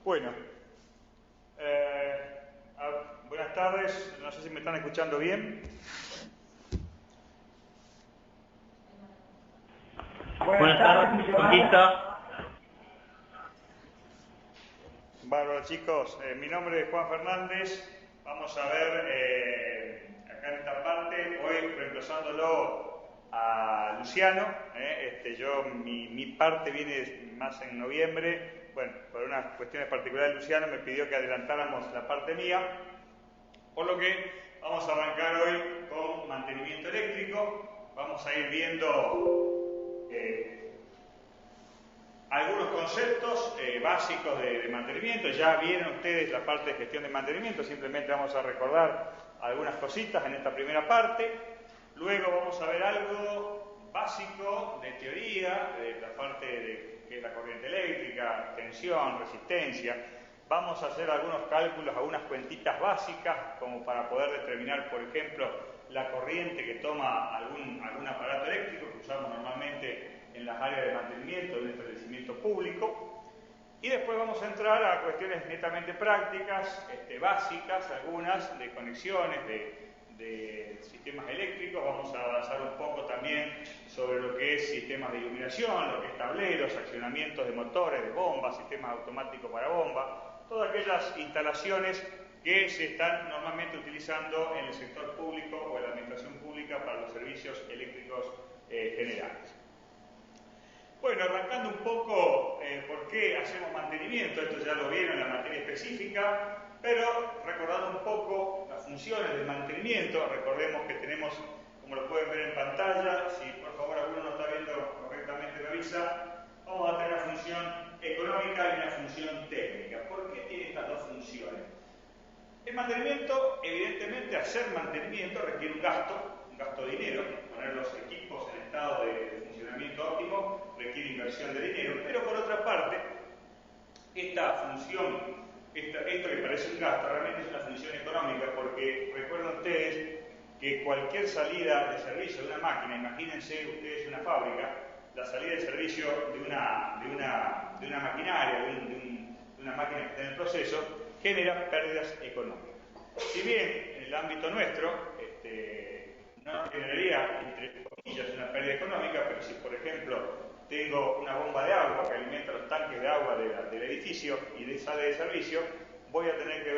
Bueno, buenas tardes, no sé si me están escuchando bien. Buenas tardes, Conquista. Bárbaro, chicos, mi nombre es Juan Fernández. Vamos a ver acá en esta parte, hoy reemplazándolo a Luciano. Mi parte viene más en noviembre. Bueno, por unas cuestiones particulares, Luciano me pidió que adelantáramos la parte mía, por lo que vamos a arrancar hoy con mantenimiento eléctrico. Vamos a ir viendo algunos conceptos básicos de mantenimiento. Ya vieron ustedes la parte de gestión de mantenimiento, simplemente vamos a recordar algunas cositas en esta primera parte. Luego vamos a ver algo básico de teoría, de la parte de que es la corriente eléctrica, tensión, resistencia. Vamos a hacer algunos cálculos, algunas cuentitas básicas, como para poder determinar, por ejemplo, la corriente que toma algún aparato eléctrico que usamos normalmente en las áreas de mantenimiento de un establecimiento público. Y después vamos a entrar a cuestiones netamente prácticas, básicas, algunas de conexiones, de sistemas eléctricos. Vamos a avanzar un poco también sobre lo que es sistemas de iluminación, lo que es tableros, accionamientos de motores, de bombas, sistemas automáticos para bomba, todas aquellas instalaciones que se están normalmente utilizando en el sector público o en la administración pública para los servicios eléctricos generales. Bueno, arrancando un poco por qué hacemos mantenimiento, esto ya lo vieron en la materia específica, pero recordando un poco las funciones del mantenimiento. Recordemos que tenemos, como lo pueden ver en pantalla, si por favor alguno no está viendo correctamente me avisa, vamos a tener una función económica y una función técnica. ¿Por qué tiene estas dos funciones? El mantenimiento, evidentemente, hacer mantenimiento requiere un gasto de dinero. Poner los equipos en estado de funcionamiento óptimo requiere inversión de dinero, pero por otra parte, esta función, esto que parece un gasto, realmente es una función económica, porque recuerden ustedes que cualquier salida de servicio de una máquina, imagínense ustedes una fábrica, la salida de servicio de una maquinaria, de una máquina que está en el proceso, genera pérdidas económicas. Si bien en el ámbito nuestro no generaría, entre comillas, una pérdida económica, pero si por ejemplo tengo una bomba de agua que alimenta los tanques de agua del edificio y sale de servicio, voy a tener que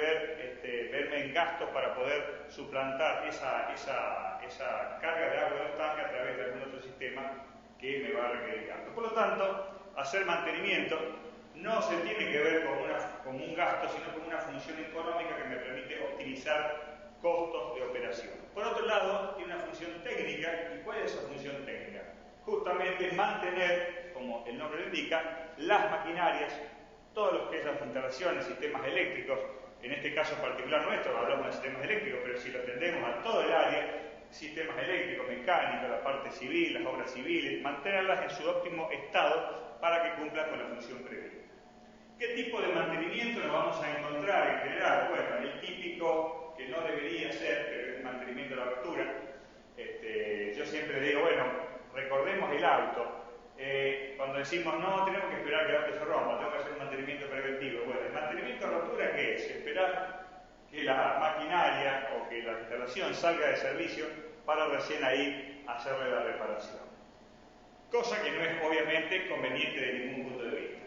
verme en gastos para poder suplantar esa carga de agua de los tanques a través de algún otro sistema que me va a requerir gasto. Por lo tanto, hacer mantenimiento no se tiene que ver con un gasto, sino con una función económica que me permite optimizar costos de operación. Por otro lado, tiene una función técnica. ¿Y cuál es esa función técnica? Justamente mantener, como el nombre lo indica, las maquinarias, todas lo que es las instalaciones, sistemas eléctricos, en este caso particular nuestro, hablamos de sistemas eléctricos, pero si lo extendemos a todo el área, sistemas eléctricos, mecánicos, la parte civil, las obras civiles, mantenerlas en su óptimo estado para que cumplan con la función prevista. ¿Qué tipo de mantenimiento nos vamos a encontrar en general? Bueno, el típico que no debería ser, pero es el mantenimiento de la rotura. Yo siempre digo, bueno, recordemos el auto. Cuando decimos, no, tenemos que esperar que el auto se rompa, tengo que hacer un mantenimiento preventivo. Bueno, ¿el mantenimiento de rotura qué es? Esperar que la maquinaria o que la instalación salga de servicio para recién ahí hacerle la reparación. Cosa que no es obviamente conveniente de ningún punto de vista.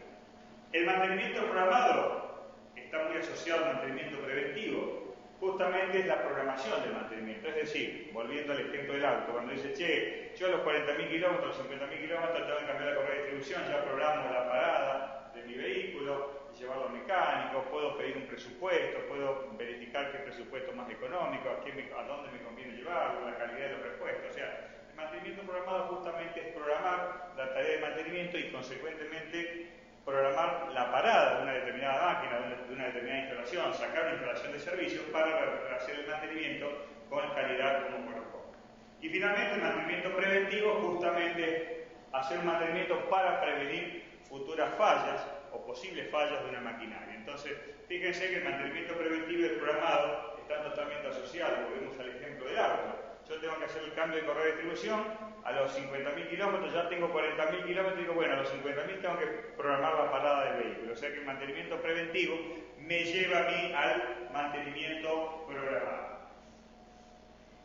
El mantenimiento programado está muy asociado al mantenimiento preventivo. Justamente es la programación del mantenimiento. Es decir, volviendo al ejemplo del auto, cuando dice, che, yo a los 40.000 kilómetros, los 50.000 kilómetros tengo que cambiar la correa de distribución, ya programo la parada de mi vehículo y llevarlo al mecánico, puedo pedir un presupuesto, puedo verificar qué presupuesto más económico, a dónde me conviene llevarlo, la calidad de los repuestos. O sea, el mantenimiento programado justamente es programar la tarea de mantenimiento y consecuentemente programar la parada de una determinada máquina, de una determinada instalación, sacar una instalación de servicio para hacer el mantenimiento con calidad como corresponde. Y finalmente el mantenimiento preventivo, justamente hacer un mantenimiento para prevenir futuras fallas o posibles fallas de una maquinaria. Entonces, fíjense que el mantenimiento preventivo y el programado están totalmente asociados. Volvemos al ejemplo del auto. yo tengo que hacer el cambio de correa de distribución a los 50.000 kilómetros, ya tengo 40.000 kilómetros y digo, bueno, a los 50.000 tengo que programar la parada del vehículo. O sea que el mantenimiento preventivo me lleva a mí al mantenimiento programado.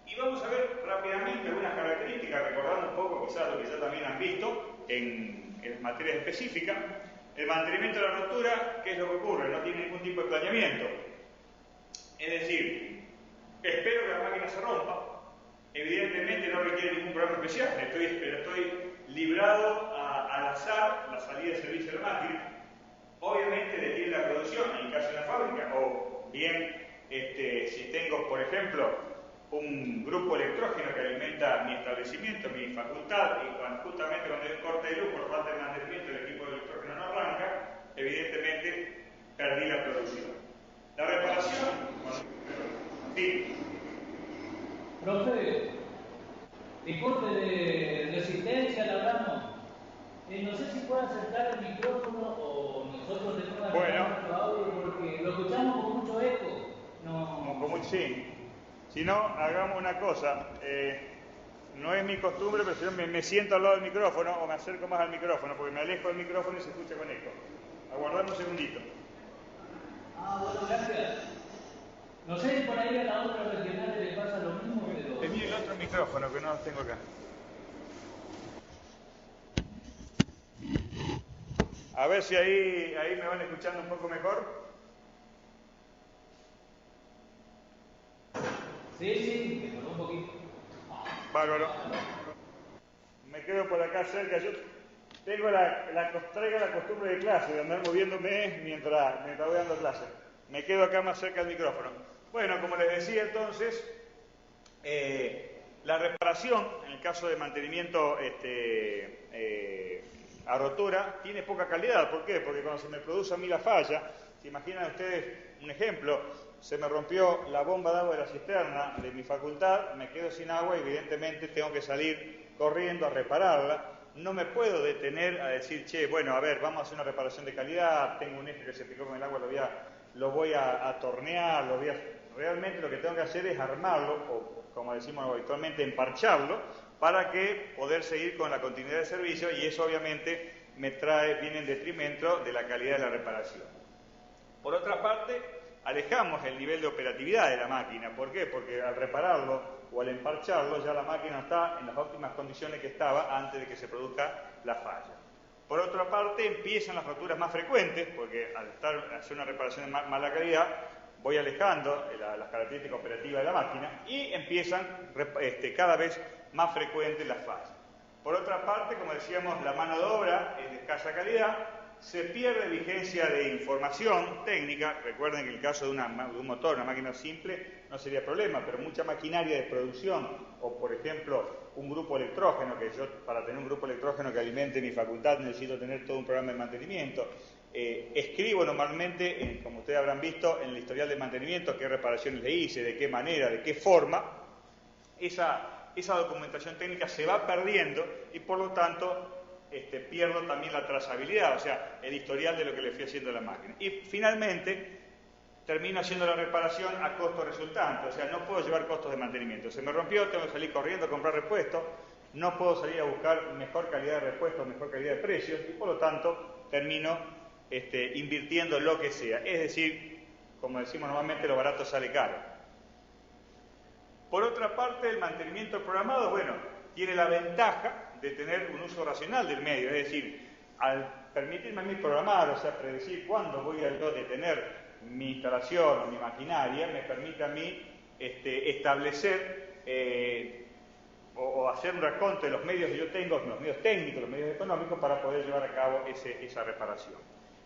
Y vamos a ver rápidamente algunas características, recordando un poco quizás lo que ya también han visto en materias específicas. El mantenimiento de la rotura, ¿qué es lo que ocurre? No tiene ningún tipo de planeamiento. Es decir, espero que la máquina se rompa. Evidentemente no requiere ningún programa especial, estoy librado al azar la salida de servicio de la máquina. Obviamente detiene la producción en el caso de la fábrica, o bien si tengo, por ejemplo, un grupo electrógeno que alimenta mi establecimiento, mi facultad, y justamente cuando hay un corte de luz por falta de mantenimiento el equipo de electrógeno no arranca, evidentemente perdí la producción. La reparación, sí. Profe, de corte de resistencia le hablamos. No sé si puede acercar el micrófono o nosotros le podemos Bueno, audio porque lo escuchamos con mucho eco. Sí. Si no, hagamos una cosa. No es mi costumbre, pero si yo me siento al lado del micrófono o me acerco más al micrófono, porque me alejo del micrófono y se escucha con eco. Aguardamos un segundito. Bueno, gracias. No sé si por ahí a la otra regional le pasa lo mismo, pero... Tenía el otro micrófono que no lo tengo acá. A ver si ahí me van escuchando un poco mejor. Sí, mejoró un poquito. Bárbaro. Me quedo por acá cerca. Yo tengo la costumbre de clase, de andar moviéndome mientras voy dando clase. Me quedo acá más cerca del micrófono. Bueno, como les decía entonces, la reparación, en el caso de mantenimiento a rotura, tiene poca calidad. ¿Por qué? Porque cuando se me produce a mí la falla, ¿se imaginan ustedes un ejemplo? Se me rompió la bomba de agua de la cisterna de mi facultad, me quedo sin agua y evidentemente tengo que salir corriendo a repararla. No me puedo detener a decir, che, bueno, a ver, vamos a hacer una reparación de calidad, tengo un eje que se picó con el agua, lo voy a tornear, realmente lo que tengo que hacer es armarlo, o como decimos habitualmente, emparcharlo, para que poder seguir con la continuidad de servicio, y eso obviamente viene en detrimento de la calidad de la reparación. Por otra parte, alejamos el nivel de operatividad de la máquina. ¿Por qué? Porque al repararlo o al emparcharlo ya la máquina está en las óptimas condiciones que estaba antes de que se produzca la falla. Por otra parte, empiezan las roturas más frecuentes, porque al hacer una reparación de mala calidad, voy alejando las características operativas de la máquina y empiezan cada vez más frecuentes las fallas. Por otra parte, como decíamos, la mano de obra es de escasa calidad, se pierde vigencia de información técnica. Recuerden que en el caso de un motor, una máquina simple, no sería problema, pero mucha maquinaria de producción, o por ejemplo, un grupo electrógeno, que yo para tener un grupo electrógeno que alimente mi facultad necesito tener todo un programa de mantenimiento. Escribo normalmente, como ustedes habrán visto, en el historial de mantenimiento qué reparaciones le hice, de qué manera, de qué forma. Esa documentación técnica se va perdiendo y por lo tanto pierdo también la trazabilidad, o sea, el historial de lo que le fui haciendo a la máquina. Y finalmente termino haciendo la reparación a costo resultante, o sea, no puedo llevar costos de mantenimiento. Se me rompió, tengo que salir corriendo a comprar repuestos, no puedo salir a buscar mejor calidad de repuestos, mejor calidad de precios, y por lo tanto termino invirtiendo lo que sea. Es decir, como decimos normalmente, lo barato sale caro. Por otra parte, el mantenimiento programado, bueno, tiene la ventaja de tener un uso racional del medio, es decir, al permitirme a mí programar, o sea, predecir cuándo voy a yo detener mi instalación o mi maquinaria, me permite a mí establecer o hacer un raconto de los medios que yo tengo, los medios técnicos, los medios económicos, para poder llevar a cabo esa reparación.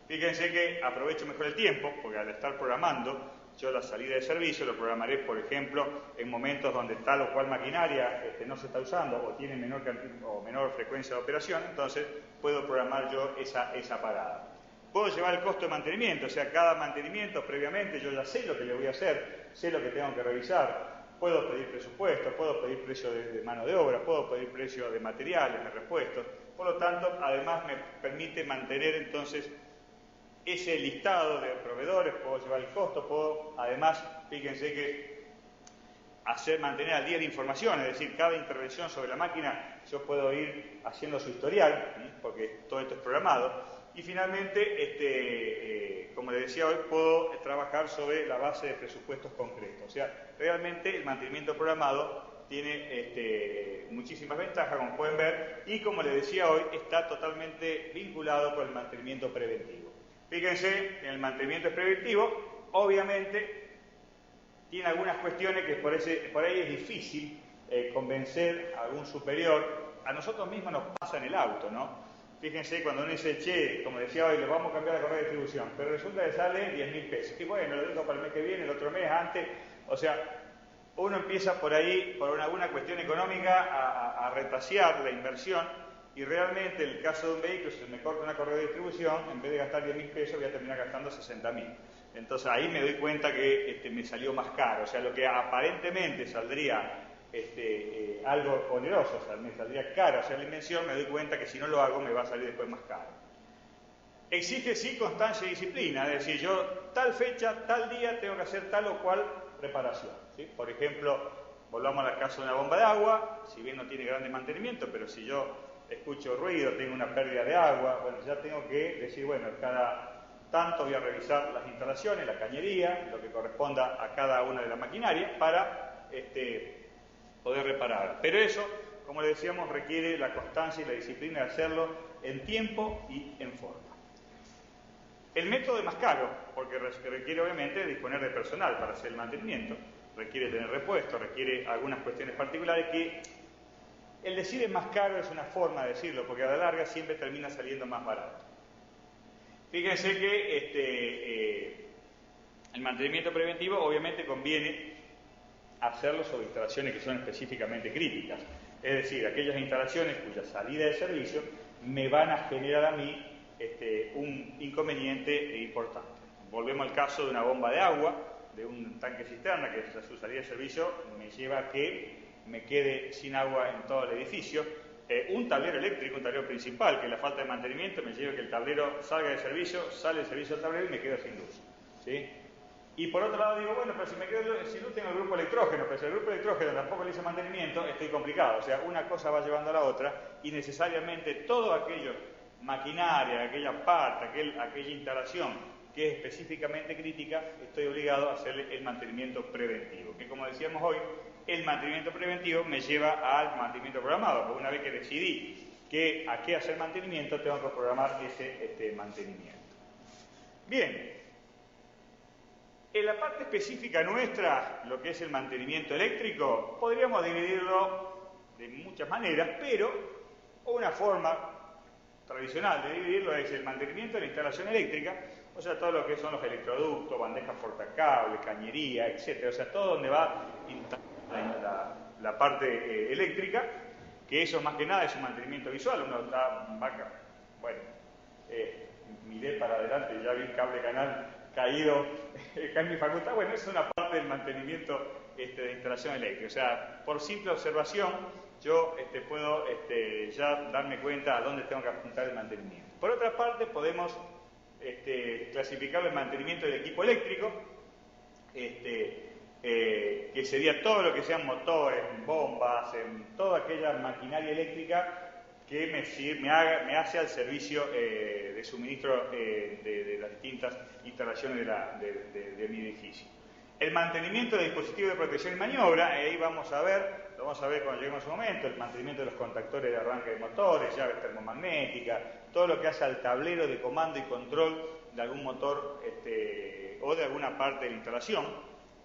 Fíjense que aprovecho mejor el tiempo, porque al estar programando, yo la salida de servicio lo programaré, por ejemplo, en momentos donde tal o cual maquinaria no se está usando o tiene menor frecuencia de operación, entonces puedo programar yo esa parada. Puedo llevar el costo de mantenimiento, o sea, cada mantenimiento previamente yo ya sé lo que le voy a hacer, sé lo que tengo que revisar, puedo pedir presupuesto, puedo pedir precio de mano de obra, puedo pedir precio de materiales, de repuestos. Por lo tanto, además me permite mantener entonces ese listado de proveedores, puedo llevar el costo, además, fíjense que mantener al día la información, es decir, cada intervención sobre la máquina yo puedo ir haciendo su historial, porque todo esto es programado, y finalmente, como les decía hoy, puedo trabajar sobre la base de presupuestos concretos. O sea, realmente el mantenimiento programado tiene muchísimas ventajas, como pueden ver, y como les decía hoy, está totalmente vinculado con el mantenimiento preventivo. Fíjense, en el mantenimiento preventivo, obviamente, tiene algunas cuestiones que por ahí es difícil convencer a algún superior. A nosotros mismos nos pasa en el auto, ¿no? Fíjense, cuando uno dice, che, como decía hoy, le vamos a cambiar la correa de distribución, pero resulta que sale 10.000 pesos. Y bueno, lo dejo para el mes que viene, el otro mes, antes. O sea, uno empieza por ahí, por alguna cuestión económica, a retasear la inversión, y realmente en el caso de un vehículo, si me corta una correa de distribución, en vez de gastar 10.000 pesos, voy a terminar gastando 60.000. Entonces ahí me doy cuenta que me salió más caro. O sea, lo que aparentemente saldría algo oneroso, o sea, me saldría caro hacer la invención, me doy cuenta que si no lo hago me va a salir después más caro. Exige sí constancia y disciplina, es decir, yo tal fecha, tal día tengo que hacer tal o cual reparación, ¿sí? Por ejemplo, volvamos al caso de una bomba de agua, si bien no tiene grande mantenimiento, pero si yo escucho ruido, tengo una pérdida de agua, bueno, ya tengo que decir, bueno, cada tanto voy a revisar las instalaciones, la cañería, lo que corresponda a cada una de las maquinarias para poder reparar. Pero eso, como le decíamos, requiere la constancia y la disciplina de hacerlo en tiempo y en forma. El método es más caro, porque requiere obviamente disponer de personal para hacer el mantenimiento, requiere tener repuestos, requiere algunas cuestiones particulares que el decir es más caro es una forma de decirlo, porque a la larga siempre termina saliendo más barato. Fíjense que el mantenimiento preventivo obviamente conviene hacerlo sobre instalaciones que son específicamente críticas, es decir, aquellas instalaciones cuya salida de servicio me van a generar a mí un inconveniente importante. Volvemos al caso de una bomba de agua, de un tanque cisterna, que su salida de servicio me lleva a que me quede sin agua en todo el edificio. Un tablero eléctrico, un tablero principal, que la falta de mantenimiento me lleva a que el tablero salga de servicio, sale el servicio del tablero y me quedo sin luz, ¿sí? Y por otro lado digo, bueno, pero si me quedo sin luz tengo el grupo electrógeno, pero si el grupo electrógeno tampoco le hice mantenimiento, estoy complicado. O sea, una cosa va llevando a la otra y necesariamente todo aquello, maquinaria, aquella parte, aquella instalación que es específicamente crítica, estoy obligado a hacerle el mantenimiento preventivo. Que como decíamos hoy, el mantenimiento preventivo me lleva al mantenimiento programado, porque una vez que decidí a qué hacer mantenimiento, tengo que programar ese mantenimiento. Bien, en la parte específica nuestra, lo que es el mantenimiento eléctrico, podríamos dividirlo de muchas maneras, pero una forma tradicional de dividirlo es el mantenimiento de la instalación eléctrica, o sea, todo lo que son los electroductos, bandejas portacables, cañería, etc. O sea, todo donde va la parte eléctrica, que eso más que nada es un mantenimiento visual. Uno miré para adelante y ya vi el cable canal caído acá en mi facultad. Bueno, eso es una parte del mantenimiento de instalación eléctrica. O sea, por simple observación, yo puedo ya darme cuenta a dónde tengo que apuntar el mantenimiento. Por otra parte, podemos clasificar el mantenimiento del equipo eléctrico, que sería todo lo que sean motores, bombas, toda aquella maquinaria eléctrica que me hace al servicio de suministro de las distintas instalaciones de mi edificio. El mantenimiento de dispositivos de protección y maniobra, ahí lo vamos a ver cuando lleguemos a su momento, el mantenimiento de los contactores de arranque de motores, llaves termomagnéticas, todo lo que hace al tablero de comando y control de algún motor o de alguna parte de la instalación.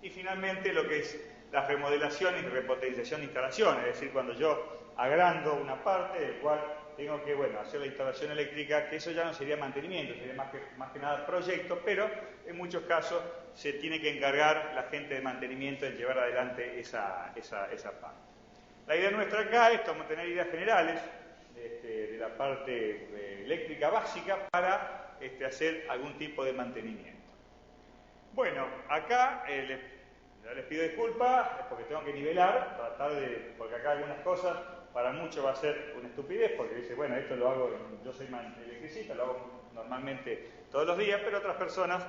Y finalmente lo que es la remodelación y repotenciación de instalaciones, es decir, cuando yo agrando una parte del cual tengo que hacer la instalación eléctrica, que eso ya no sería mantenimiento, sería más que nada proyecto, pero en muchos casos se tiene que encargar la gente de mantenimiento en llevar adelante esa parte. La idea nuestra acá es tener ideas generales de la parte eléctrica básica para hacer algún tipo de mantenimiento. Bueno, acá ya les pido disculpas porque tengo que nivelar, porque acá algunas cosas para muchos va a ser una estupidez, porque dice, bueno, esto lo hago, yo soy electricista, lo hago normalmente todos los días, pero otras personas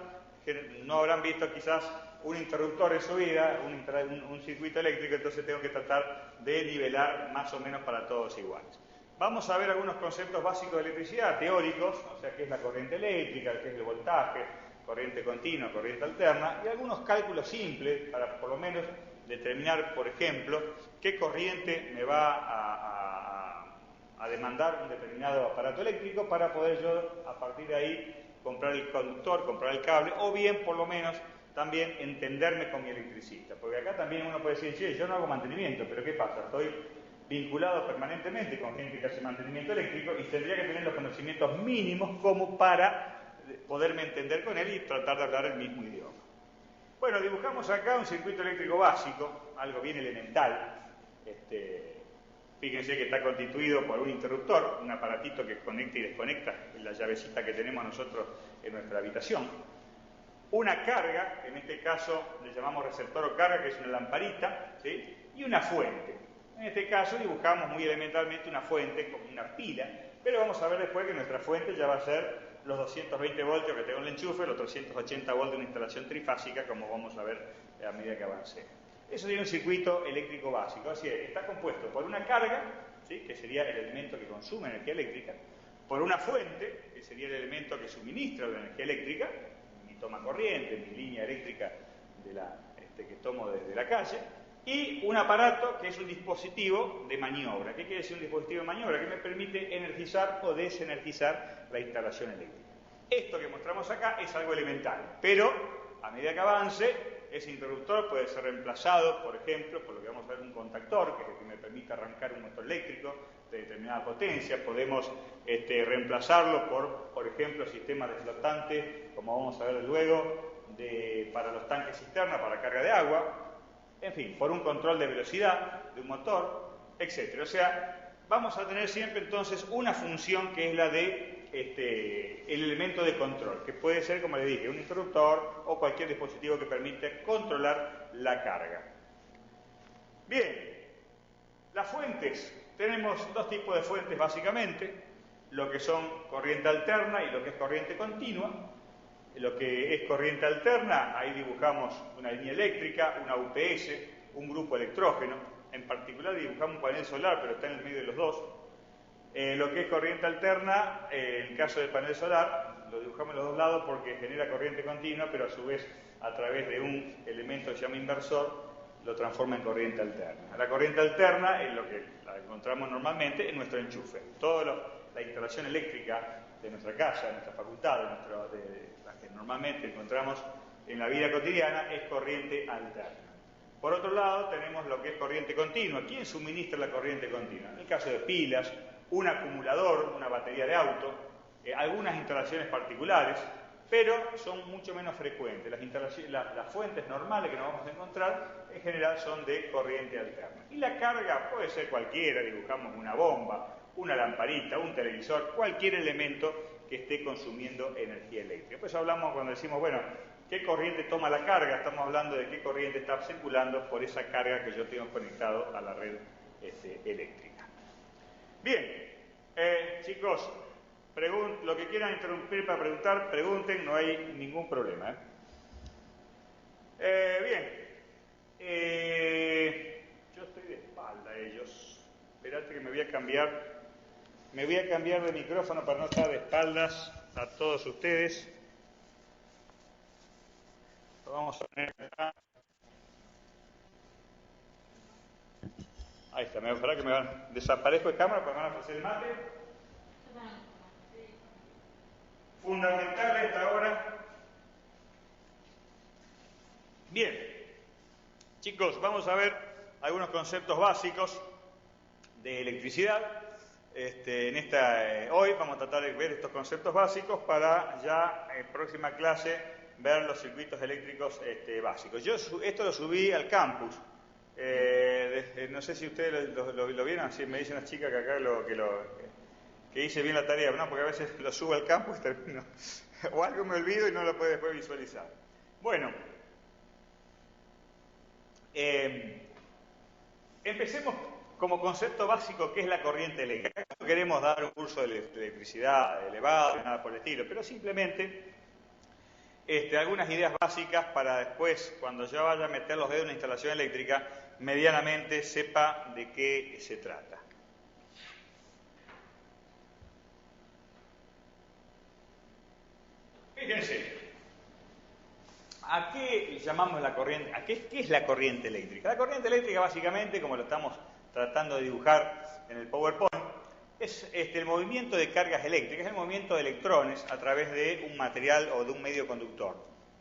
que no habrán visto quizás un interruptor en su vida, un circuito eléctrico, entonces tengo que tratar de nivelar más o menos para todos iguales. Vamos a ver algunos conceptos básicos de electricidad, teóricos, o sea, qué es la corriente eléctrica, qué es el voltaje, corriente continua, corriente alterna, y algunos cálculos simples para por lo menos determinar, por ejemplo, qué corriente me va a demandar un determinado aparato eléctrico para poder yo, a partir de ahí, comprar el conductor, comprar el cable, o bien, por lo menos, también entenderme con mi electricista. Porque acá también uno puede decir, che, yo no hago mantenimiento, pero ¿qué pasa? Estoy vinculado permanentemente con gente que hace mantenimiento eléctrico y tendría que tener los conocimientos mínimos como para poderme entender con él y tratar de hablar el mismo idioma. Bueno, dibujamos acá un circuito eléctrico básico, algo bien elemental. Fíjense que está constituido por un interruptor, un aparatito que conecta y desconecta, la llavecita que tenemos nosotros en nuestra habitación. Una carga, en este caso le llamamos receptor o carga, que es una lamparita, ¿sí? Y una fuente. En este caso dibujamos muy elementalmente una fuente como una pila, pero vamos a ver después que nuestra fuente ya va a ser los 220 voltios que tengo en el enchufe, los 380 voltios de una instalación trifásica, como vamos a ver a medida que avance. Eso sería un circuito eléctrico básico, así es, está compuesto por una carga, ¿sí? Que sería el elemento que consume energía eléctrica, por una fuente, que sería el elemento que suministra la energía eléctrica, mi toma corriente, mi línea eléctrica que tomo desde la calle, y un aparato que es un dispositivo de maniobra. ¿Qué quiere decir un dispositivo de maniobra? Que me permite energizar o desenergizar la instalación eléctrica. Esto que mostramos acá es algo elemental, pero a medida que avance, ese interruptor puede ser reemplazado, por ejemplo, por lo que vamos a ver un contactor, que es el que me permite arrancar un motor eléctrico de determinada potencia. Podemos reemplazarlo por ejemplo, sistemas de flotantes, como vamos a ver luego, para los tanques cisterna, para carga de agua. En fin, por un control de velocidad de un motor, etc. O sea, vamos a tener siempre entonces una función que es la de el elemento de control, que puede ser, como le dije, un interruptor o cualquier dispositivo que permite controlar la carga. Bien, las fuentes. Tenemos dos tipos de fuentes básicamente, lo que son corriente alterna y lo que es corriente continua. Lo que es corriente alterna, ahí dibujamos una línea eléctrica, una UPS, un grupo electrógeno. En particular dibujamos un panel solar, pero está en el medio de los dos. Lo que es corriente alterna, en el caso del panel solar, lo dibujamos en los dos lados porque genera corriente continua, pero a su vez, a través de un elemento que se llama inversor, lo transforma en corriente alterna. La corriente alterna es lo que la encontramos normalmente en nuestro enchufe. Toda la instalación eléctrica de nuestra casa, de nuestra facultad, de la que normalmente encontramos en la vida cotidiana, es corriente alterna. Por otro lado, tenemos lo que es corriente continua. ¿Quién suministra la corriente continua? En el caso de pilas, un acumulador, una batería de auto, algunas instalaciones particulares, pero son mucho menos frecuentes. Las fuentes normales que nos vamos a encontrar, en general, son de corriente alterna. Y la carga puede ser cualquiera, dibujamos una bomba, una lamparita, un televisor, cualquier elemento que esté consumiendo energía eléctrica. Pues hablamos, cuando decimos, bueno, ¿qué corriente toma la carga? Estamos hablando de qué corriente está circulando por esa carga que yo tengo conectado a la red eléctrica. Bien, chicos, lo que quieran interrumpir para preguntar, pregunten, no hay ningún problema. Bien, yo estoy de espalda a ellos. Esperate que me voy a cambiar de micrófono para no estar de espaldas a todos ustedes. Lo vamos a poner acá. Ahí está, ojalá que desaparezco de cámara para que me van a ofrecer el mate. Fundamental a esta hora. Bien, chicos, vamos a ver algunos conceptos básicos de electricidad. Hoy vamos a tratar de ver estos conceptos básicos para ya en próxima clase ver los circuitos eléctricos básicos. Yo esto lo subí al campus. No sé si ustedes lo vieron, si me dicen las chicas que acá que hice bien la tarea, no, porque a veces lo subo al campus y termino, o algo me olvido y no lo puedo después visualizar. Bueno, empecemos como concepto básico, ¿qué es la corriente eléctrica? No queremos dar un curso de electricidad elevado, nada por el estilo, pero simplemente algunas ideas básicas para después, cuando yo vaya a meter los dedos en una instalación eléctrica, medianamente sepa de qué se trata. Fíjense, ¿a qué llamamos la corriente? ¿Qué es la corriente eléctrica? La corriente eléctrica, básicamente, como lo estamos tratando de dibujar en el PowerPoint, es el movimiento de cargas eléctricas, es el movimiento de electrones a través de un material o de un medio conductor.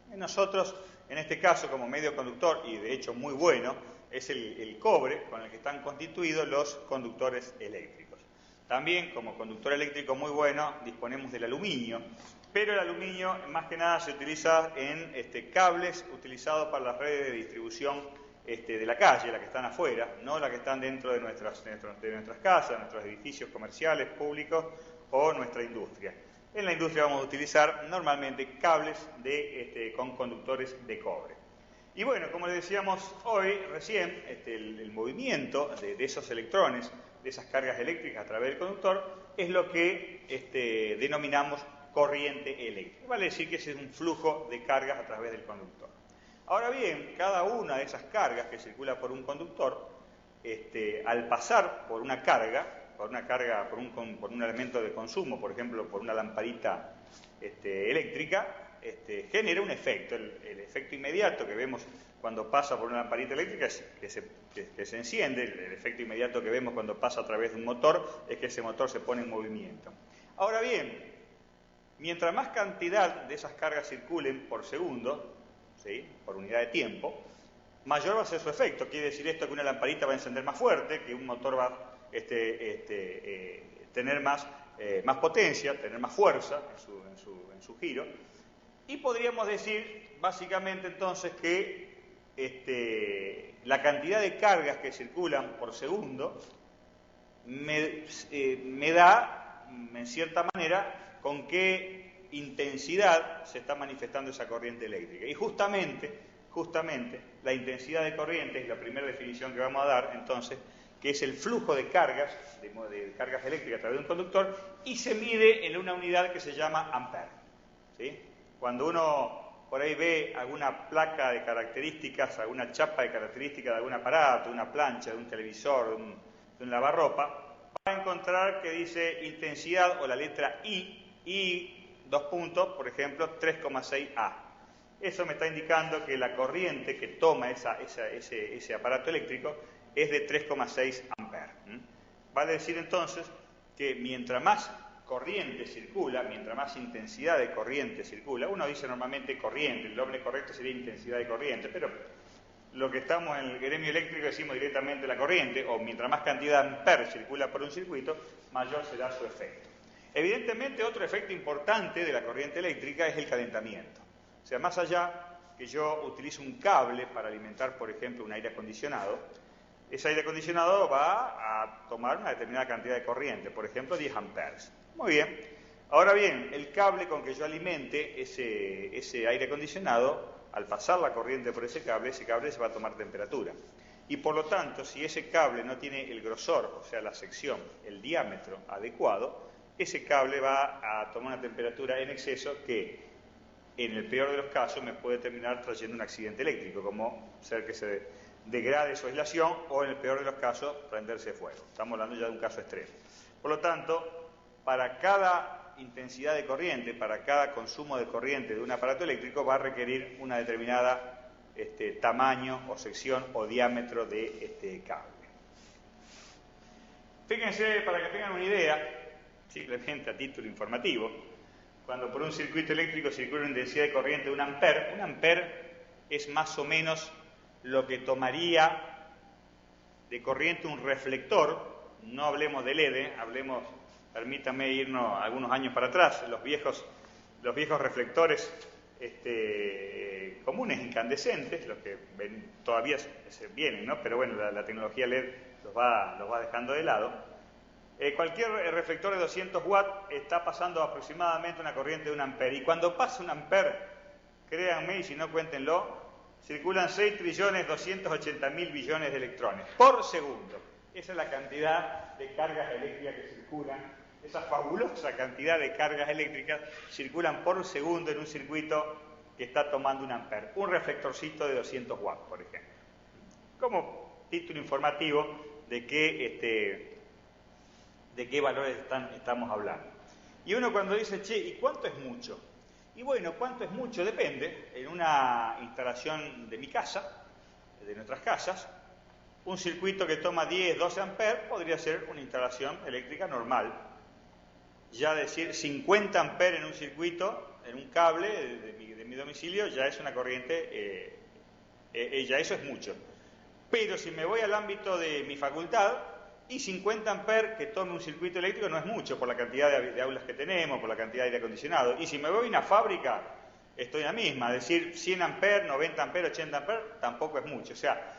Nosotros, en este caso, como medio conductor, y de hecho muy bueno, es el cobre con el que están constituidos los conductores eléctricos. También, como conductor eléctrico muy bueno, disponemos del aluminio, pero el aluminio más que nada se utiliza en cables utilizados para las redes de distribución de la calle, las que están afuera, no las que están dentro de nuestras casas, nuestros edificios comerciales, públicos o nuestra industria. En la industria vamos a utilizar normalmente cables con conductores de cobre. Y bueno, como les decíamos hoy, recién, el movimiento de esos electrones, de esas cargas eléctricas a través del conductor, es lo que denominamos corriente eléctrica. Vale decir que ese es un flujo de cargas a través del conductor. Ahora bien, cada una de esas cargas que circula por un conductor, al pasar por una carga, por un elemento de consumo, por ejemplo, por una lamparita eléctrica, genera un efecto. El efecto inmediato que vemos cuando pasa por una lamparita eléctrica es que se enciende. El efecto inmediato que vemos cuando pasa a través de un motor es que ese motor se pone en movimiento. Ahora bien, mientras más cantidad de esas cargas circulen por segundo, ¿sí?, por unidad de tiempo, mayor va a ser su efecto. Quiere decir esto que una lamparita va a encender más fuerte, que un motor va a tener más potencia, tener más fuerza en su giro. Y podríamos decir, básicamente entonces, que la cantidad de cargas que circulan por segundo me da, en cierta manera, con qué intensidad se está manifestando esa corriente eléctrica. Y justamente, la intensidad de corriente es la primera definición que vamos a dar, entonces, que es el flujo de cargas, de cargas eléctricas a través de un conductor, y se mide en una unidad que se llama ampere, ¿sí? Cuando uno por ahí ve alguna placa de características, alguna chapa de características de algún aparato, de una plancha, de un televisor, de un lavarropa, va a encontrar que dice intensidad o la letra I, 2 puntos, por ejemplo, 3,6 A. Eso me está indicando que la corriente que toma ese aparato eléctrico es de 3,6 amperes. Vale decir entonces que mientras más corriente circula, mientras más intensidad de corriente circula, uno dice normalmente corriente, el nombre correcto sería intensidad de corriente, pero lo que estamos en el gremio eléctrico decimos directamente la corriente, o mientras más cantidad de amperes circula por un circuito, mayor será su efecto. Evidentemente, otro efecto importante de la corriente eléctrica es el calentamiento. O sea, más allá que yo utilizo un cable para alimentar, por ejemplo, un aire acondicionado, ese aire acondicionado va a tomar una determinada cantidad de corriente, por ejemplo, 10 amperes. Muy bien. Ahora bien, el cable con que yo alimente ese aire acondicionado, al pasar la corriente por ese cable se va a tomar temperatura. Y por lo tanto, si ese cable no tiene el grosor, o sea, la sección, el diámetro adecuado, ese cable va a tomar una temperatura en exceso que, en el peor de los casos, me puede terminar trayendo un accidente eléctrico, como ser que se degrade su aislación o, en el peor de los casos, prenderse fuego. Estamos hablando ya de un caso extremo. Por lo tanto, para cada intensidad de corriente, para cada consumo de corriente de un aparato eléctrico, va a requerir una determinada tamaño o sección o diámetro de este cable. Fíjense, para que tengan una idea, simplemente a título informativo, cuando por un circuito eléctrico circula una intensidad de corriente de un ampere es más o menos lo que tomaría de corriente un reflector. No hablemos de LED, permítanme irnos algunos años para atrás, los viejos reflectores comunes, incandescentes, los que todavía vienen, ¿no? Pero bueno, la tecnología LED los va dejando de lado. Cualquier reflector de 200 watts está pasando aproximadamente una corriente de un ampere. Y cuando pasa un ampere, créanme, y si no cuéntenlo, circulan 6.280.000 billones de electrones por segundo. Esa es la cantidad de cargas eléctricas que circulan, esa fabulosa cantidad de cargas eléctricas circulan por segundo en un circuito que está tomando 1 ampere, un reflectorcito de 200 watts, por ejemplo. Como título informativo de qué valores estamos hablando. Y uno cuando dice, che, ¿y cuánto es mucho? Y bueno, cuánto es mucho depende. En una instalación de mi casa, de nuestras casas, un circuito que toma 10, 12 amperes podría ser una instalación eléctrica normal. Ya decir 50 amperes en un circuito, en un cable de mi domicilio, ya es una corriente, ya eso es mucho. Pero si me voy al ámbito de mi facultad, y 50 amperes que tome un circuito eléctrico no es mucho por la cantidad de aulas que tenemos, por la cantidad de aire acondicionado. Y si me voy a una fábrica, estoy en la misma. Es decir, 100 amperes, 90 amperes, 80 amperes, tampoco es mucho. O sea,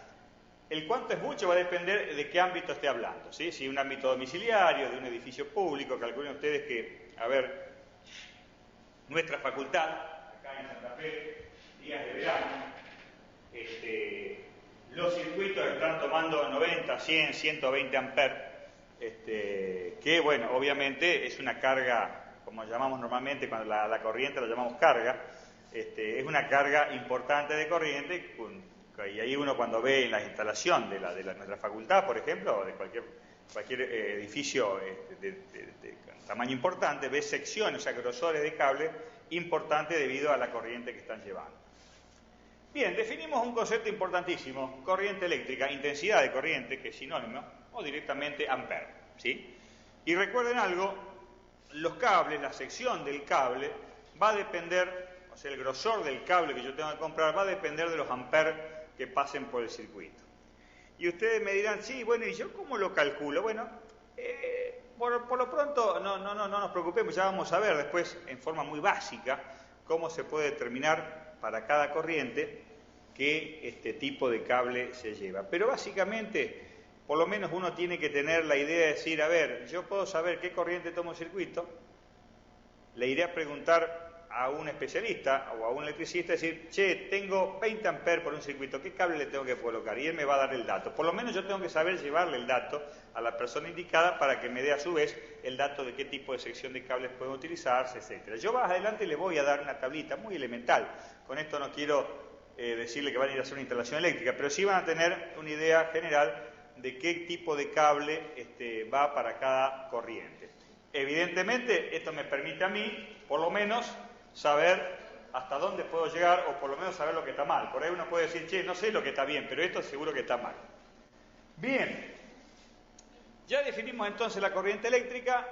el cuánto es mucho va a depender de qué ámbito esté hablando, ¿sí? Si un ámbito domiciliario, de un edificio público, calculen ustedes que, a ver, nuestra facultad, acá en Santa Fe, días de verano, los circuitos están tomando 90, 100, 120 amperes, que, bueno, obviamente es una carga, como llamamos normalmente, cuando la corriente la llamamos carga, es una carga importante de corriente, y ahí uno cuando ve en la instalación de nuestra facultad, por ejemplo, o de cualquier edificio de tamaño importante, ve secciones, o sea, grosores de cable importantes debido a la corriente que están llevando. Bien, definimos un concepto importantísimo, corriente eléctrica, intensidad de corriente, que es sinónimo, o directamente ampere, ¿sí? Y recuerden algo, los cables, la sección del cable, va a depender, o sea, el grosor del cable que yo tengo que comprar va a depender de los amperes que pasen por el circuito. Y ustedes me dirán, sí, bueno, ¿y yo cómo lo calculo? Bueno, por lo pronto no nos preocupemos, ya vamos a ver después en forma muy básica cómo se puede determinar para cada corriente qué tipo de cable se lleva. Pero básicamente, por lo menos uno tiene que tener la idea de decir, a ver, yo puedo saber qué corriente toma un circuito, le iré a preguntar a un especialista o a un electricista, decir, che, tengo 20 amperes por un circuito, ¿qué cable le tengo que colocar? Y él me va a dar el dato. Por lo menos yo tengo que saber llevarle el dato a la persona indicada para que me dé a su vez el dato de qué tipo de sección de cables pueden utilizarse, etc. Yo más adelante le voy a dar una tablita muy elemental. Con esto no quiero decirle que van a ir a hacer una instalación eléctrica, pero sí van a tener una idea general de qué tipo de cable va para cada corriente. Evidentemente, esto me permite a mí, por lo menos, saber hasta dónde puedo llegar, o por lo menos saber lo que está mal. Por ahí uno puede decir, che, no sé lo que está bien, pero esto seguro que está mal. Bien, ya definimos entonces la corriente eléctrica,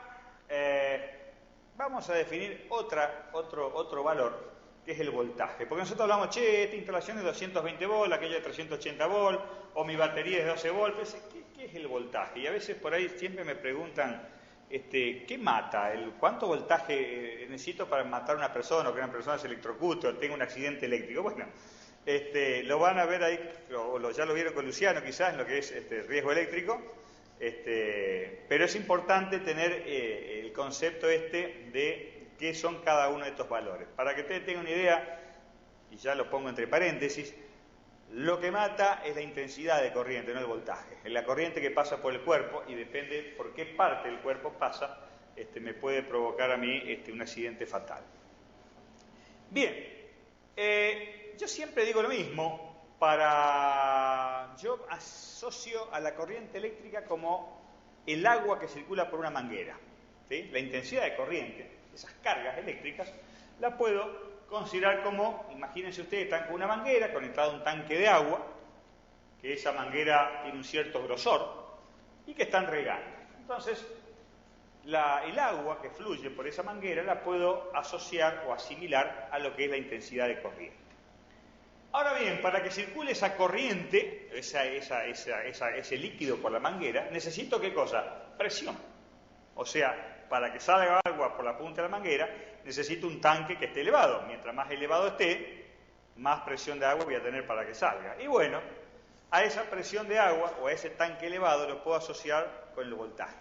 vamos a definir otro valor, que es el voltaje. Porque nosotros hablamos, che, esta instalación es de 220 volts, aquella de 380 volts, o mi batería es de 12 volts. ¿Qué es el voltaje? Y a veces por ahí siempre me preguntan, ¿qué mata? ¿Cuánto voltaje necesito para matar a una persona o que una persona se electrocute o tenga un accidente eléctrico? Bueno, lo van a ver ahí, o ya lo vieron con Luciano quizás, en lo que es riesgo eléctrico, pero es importante tener el concepto de qué son cada uno de estos valores. Para que ustedes tengan una idea, y ya lo pongo entre paréntesis, lo que mata es la intensidad de corriente, no el voltaje. Es la corriente que pasa por el cuerpo y depende por qué parte del cuerpo pasa, me puede provocar a mí un accidente fatal. Bien, yo siempre digo lo mismo, yo asocio a la corriente eléctrica como el agua que circula por una manguera, ¿sí? La intensidad de corriente, esas cargas eléctricas, la puedo considerar como, imagínense ustedes, están con una manguera conectada a un tanque de agua, que esa manguera tiene un cierto grosor y que están regando. Entonces, el agua que fluye por esa manguera la puedo asociar o asimilar a lo que es la intensidad de corriente. Ahora bien, para que circule esa corriente, ese líquido por la manguera, necesito ¿qué cosa? Presión. O sea, para que salga agua por la punta de la manguera, necesito un tanque que esté elevado. Mientras más elevado esté, más presión de agua voy a tener para que salga. Y bueno, a esa presión de agua o a ese tanque elevado lo puedo asociar con el voltaje.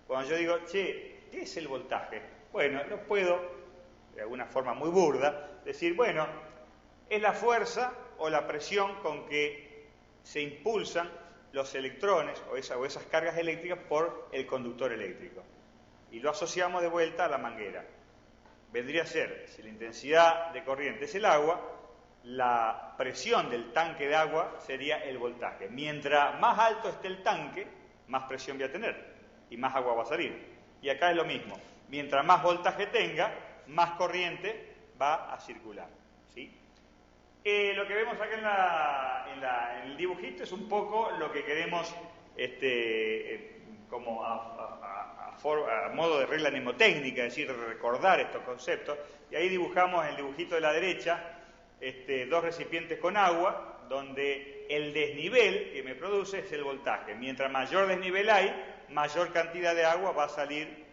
Cuando yo digo, che, ¿qué es el voltaje? Bueno, lo puedo, de alguna forma muy burda, decir, bueno, es la fuerza o la presión con que se impulsan los electrones o esas cargas eléctricas por el conductor eléctrico. Y lo asociamos de vuelta a la manguera. vendría a ser, si la intensidad de corriente es el agua, la presión del tanque de agua sería el voltaje. Mientras más alto esté el tanque, más presión voy a tener y más agua va a salir. Y acá es lo mismo. Mientras más voltaje tenga, más corriente va a circular, ¿sí? Lo que vemos acá en el dibujito es un poco lo que queremos como a modo de regla mnemotécnica, es decir, recordar estos conceptos. Y ahí dibujamos en el dibujito de la derecha dos recipientes con agua, donde el desnivel que me produce es el voltaje. Mientras mayor desnivel hay, mayor cantidad de agua va a salir,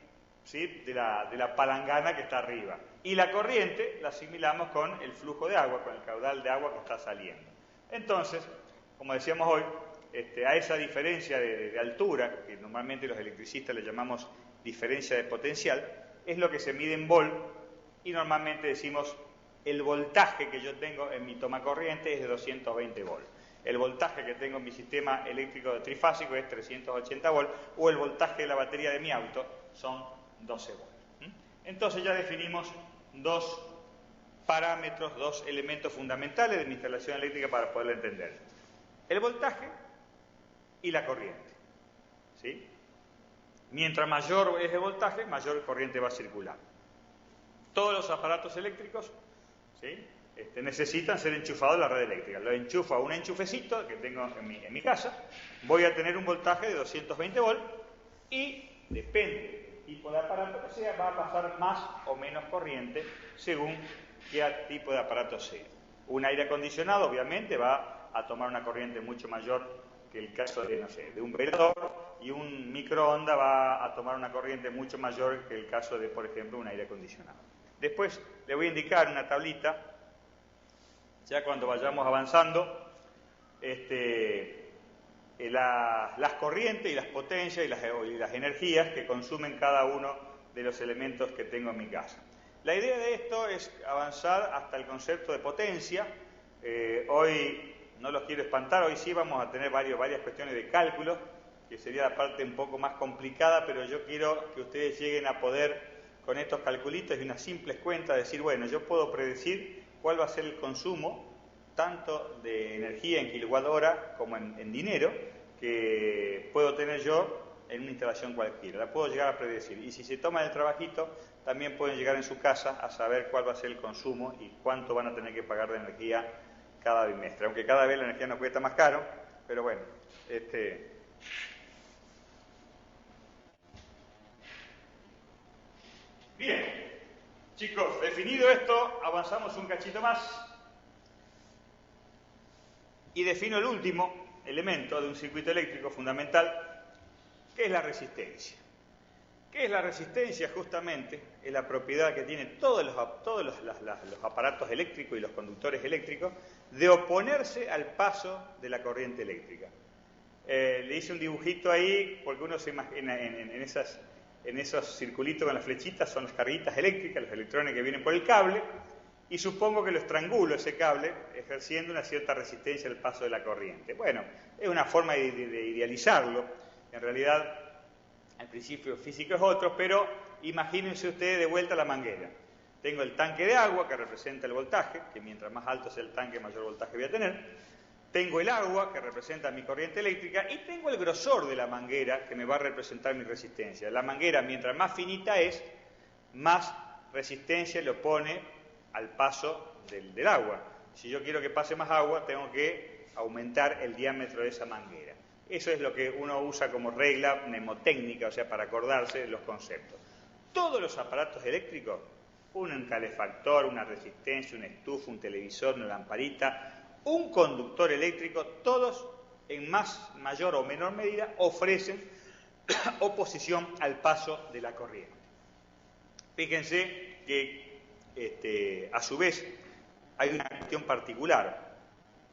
¿sí?, de la palangana que está arriba. Y la corriente la asimilamos con el flujo de agua, con el caudal de agua que está saliendo. Entonces, como decíamos hoy, a esa diferencia de altura, que normalmente los electricistas le llamamos diferencia de potencial, es lo que se mide en volt, y normalmente decimos el voltaje que yo tengo en mi toma corriente es de 220 volts. El voltaje que tengo en mi sistema eléctrico trifásico es 380 volts, o el voltaje de la batería de mi auto son 12 volts. Entonces ya definimos dos parámetros, dos elementos fundamentales de mi instalación eléctrica para poderla entender. El voltaje y la corriente, ¿sí? Mientras mayor es el voltaje, mayor corriente va a circular. Todos los aparatos eléctricos, ¿sí?, necesitan ser enchufados a la red eléctrica. Lo enchufo a un enchufecito que tengo en mi casa, voy a tener un voltaje de 220 volts y depende tipo de aparato que sea, va a pasar más o menos corriente según qué tipo de aparato sea. Un aire acondicionado obviamente va a tomar una corriente mucho mayor que el caso de, no sé, de un velador, y un microondas va a tomar una corriente mucho mayor que el caso de, por ejemplo, un aire acondicionado. Después le voy a indicar una tablita, ya cuando vayamos avanzando, las corrientes y las potencias y las energías que consumen cada uno de los elementos que tengo en mi casa. La idea de esto es avanzar hasta el concepto de potencia. Hoy no los quiero espantar, hoy sí vamos a tener varias cuestiones de cálculo, que sería la parte un poco más complicada, pero yo quiero que ustedes lleguen a poder, con estos calculitos y unas simples cuentas, decir, bueno, yo puedo predecir cuál va a ser el consumo tanto de energía en kilowatt hora como en dinero que puedo tener yo en una instalación cualquiera. La puedo llegar a predecir. Y si se toman el trabajito, también pueden llegar en su casa a saber cuál va a ser el consumo y cuánto van a tener que pagar de energía cada bimestre. Aunque cada vez la energía nos cuesta más caro, pero bueno, Bien, chicos, definido esto, avanzamos un cachito más y defino el último elemento de un circuito eléctrico fundamental, que es la resistencia. ¿Qué es la resistencia? Justamente es la propiedad que tienen todos los aparatos eléctricos y los conductores eléctricos de oponerse al paso de la corriente eléctrica. Le hice un dibujito ahí porque uno se imagina en esos circulitos con las flechitas son las carguitas eléctricas, los electrones que vienen por el cable, y supongo que lo estrangulo ese cable ejerciendo una cierta resistencia al paso de la corriente. Bueno, es una forma de idealizarlo. En realidad, el principio físico es otro, pero imagínense ustedes de vuelta la manguera. Tengo el tanque de agua que representa el voltaje, que mientras más alto sea el tanque, mayor voltaje voy a tener. Tengo el agua que representa mi corriente eléctrica y tengo el grosor de la manguera que me va a representar mi resistencia. La manguera, mientras más finita es, más resistencia le opone al paso del agua. Si yo quiero que pase más agua, tengo que aumentar el diámetro de esa manguera. Eso es lo que uno usa como regla mnemotécnica, o sea, para acordarse de los conceptos. Todos los aparatos eléctricos, un calefactor, una resistencia, una estufa, un televisor, una lamparita, un conductor eléctrico, todos en mayor o menor medida ofrecen oposición al paso de la corriente. Fíjense que a su vez hay una cuestión particular.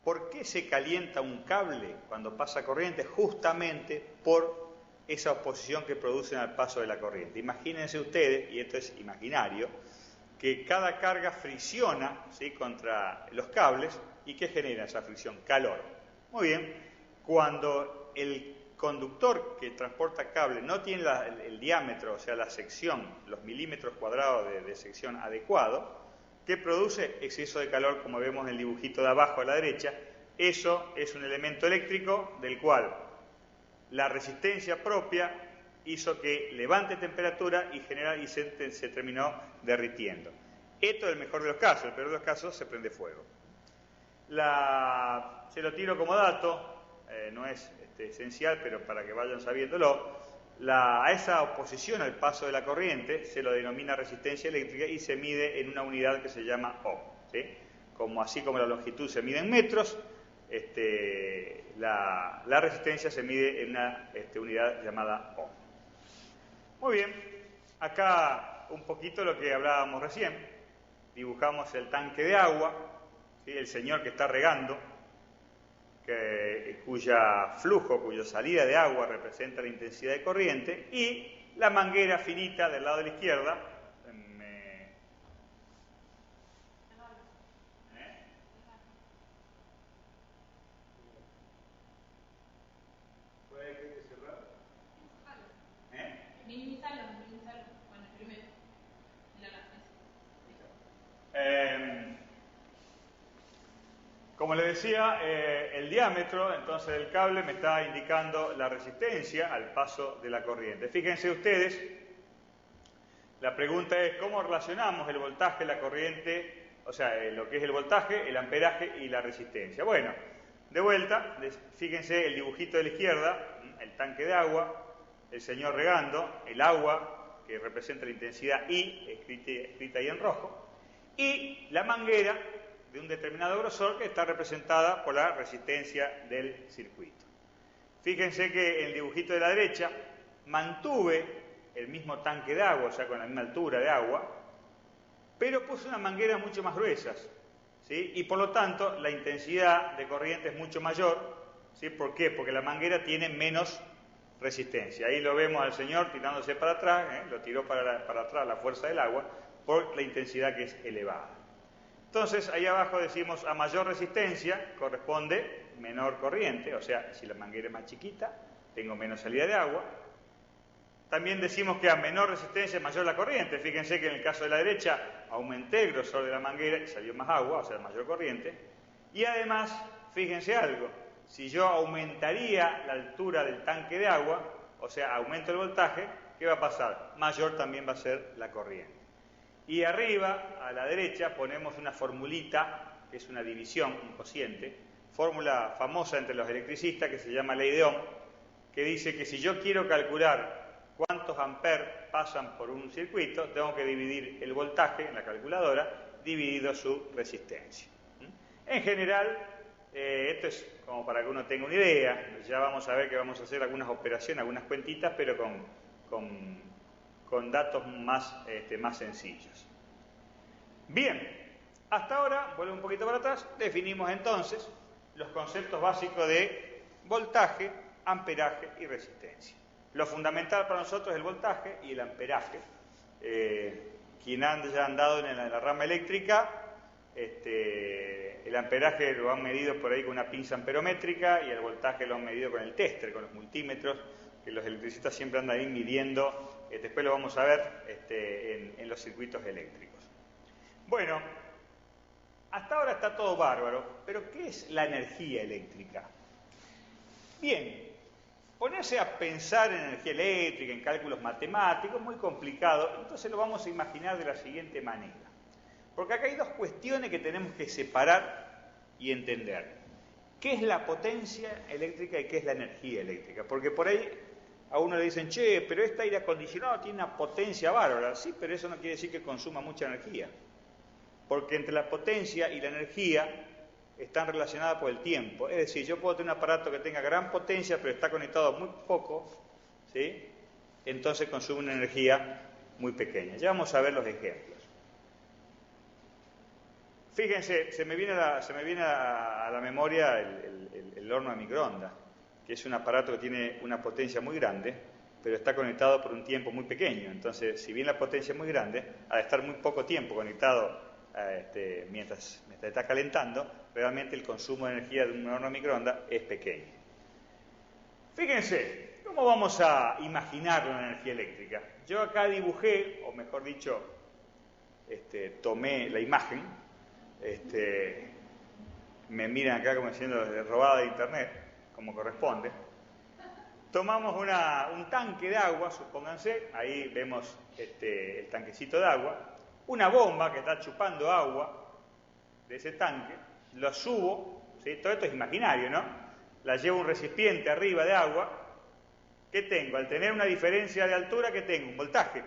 ¿Por qué se calienta un cable cuando pasa corriente? Justamente por esa oposición que producen al paso de la corriente. Imagínense ustedes, y esto es imaginario, que cada carga fricciona, ¿sí?, contra los cables. ¿Y qué genera esa fricción? Calor. Muy bien, cuando el conductor que transporta cable no tiene el diámetro, o sea, la sección, los milímetros cuadrados de sección adecuado, que produce exceso de calor, como vemos en el dibujito de abajo a la derecha. Eso es un elemento eléctrico del cual la resistencia propia hizo que levante temperatura y se terminó derritiendo. Esto es el mejor de los casos, el peor de los casos se prende fuego. Se lo tiro como dato, no es esencial, pero para que vayan sabiéndolo, a esa oposición al paso de la corriente se lo denomina resistencia eléctrica y se mide en una unidad que se llama ohm, ¿sí? Así como la longitud se mide en metros, la resistencia se mide en una unidad llamada ohm. Muy bien, acá un poquito lo que hablábamos recién. Dibujamos el tanque de agua, ¿sí? El señor que está regando, cuya salida de agua representa la intensidad de corriente, y la manguera finita del lado de la izquierda. Como les decía, el diámetro entonces del cable me está indicando la resistencia al paso de la corriente. Fíjense ustedes, la pregunta es ¿cómo relacionamos el voltaje, la corriente, o sea, lo que es el voltaje, el amperaje y la resistencia? Bueno, de vuelta, fíjense el dibujito de la izquierda, el tanque de agua, el señor regando, el agua que representa la intensidad I, escrita ahí en rojo, y la manguera de un determinado grosor que está representada por la resistencia del circuito. Fíjense que el dibujito de la derecha mantuve el mismo tanque de agua, o sea, con la misma altura de agua, pero puse unas mangueras mucho más gruesas, ¿sí? Y por lo tanto la intensidad de corriente es mucho mayor, ¿sí? ¿Por qué? Porque la manguera tiene menos resistencia. Ahí lo vemos al señor tirándose para atrás, lo tiró para atrás la fuerza del agua, por la intensidad que es elevada. Entonces, ahí abajo decimos a mayor resistencia corresponde menor corriente, o sea, si la manguera es más chiquita, tengo menos salida de agua. También decimos que a menor resistencia mayor la corriente. Fíjense que en el caso de la derecha aumenté el grosor de la manguera y salió más agua, o sea, mayor corriente. Y además, fíjense algo, si yo aumentaría la altura del tanque de agua, o sea, aumento el voltaje, ¿qué va a pasar? Mayor también va a ser la corriente. Y arriba, a la derecha, ponemos una formulita, que es una división, un cociente, fórmula famosa entre los electricistas que se llama ley de Ohm, que dice que si yo quiero calcular cuántos amperes pasan por un circuito, tengo que dividir el voltaje en la calculadora, dividido su resistencia. En general, esto es como para que uno tenga una idea, ya vamos a ver que vamos a hacer algunas operaciones, algunas cuentitas, pero con datos más sencillos. Bien, hasta ahora, vuelvo un poquito para atrás, definimos entonces los conceptos básicos de voltaje, amperaje y resistencia. Lo fundamental para nosotros es el voltaje y el amperaje. Quien haya andado en la rama eléctrica, el amperaje lo han medido por ahí con una pinza amperométrica y el voltaje lo han medido con el tester, con los multímetros, que los electricistas siempre andan ahí midiendo, después lo vamos a ver en los circuitos eléctricos. Bueno, hasta ahora está todo bárbaro, pero ¿qué es la energía eléctrica? Bien, ponerse a pensar en energía eléctrica, en cálculos matemáticos, es muy complicado, entonces lo vamos a imaginar de la siguiente manera. Porque acá hay dos cuestiones que tenemos que separar y entender. ¿Qué es la potencia eléctrica y qué es la energía eléctrica? Porque por ahí a uno le dicen, che, pero este aire acondicionado tiene una potencia bárbara. Sí, pero eso no quiere decir que consuma mucha energía. Porque entre la potencia y la energía están relacionadas por el tiempo. Es decir, yo puedo tener un aparato que tenga gran potencia, pero está conectado muy poco, ¿sí? Entonces consume una energía muy pequeña. Ya vamos a ver los ejemplos. Fíjense, se me viene a la memoria el horno a microondas, que es un aparato que tiene una potencia muy grande, pero está conectado por un tiempo muy pequeño. Entonces, si bien la potencia es muy grande, al estar muy poco tiempo conectado mientras está calentando, realmente el consumo de energía de un horno a microondas es pequeño. Fíjense, ¿cómo vamos a imaginar una energía eléctrica? Yo acá dibujé, o mejor dicho, tomé la imagen, me miran acá como diciendo robada de internet, como corresponde. Tomamos un tanque de agua, supónganse, ahí vemos el tanquecito de agua, una bomba que está chupando agua de ese tanque, lo subo, ¿sí? Todo esto es imaginario, ¿no? La llevo a un recipiente arriba de agua. ¿Qué tengo? Al tener una diferencia de altura, ¿qué tengo? Un voltaje.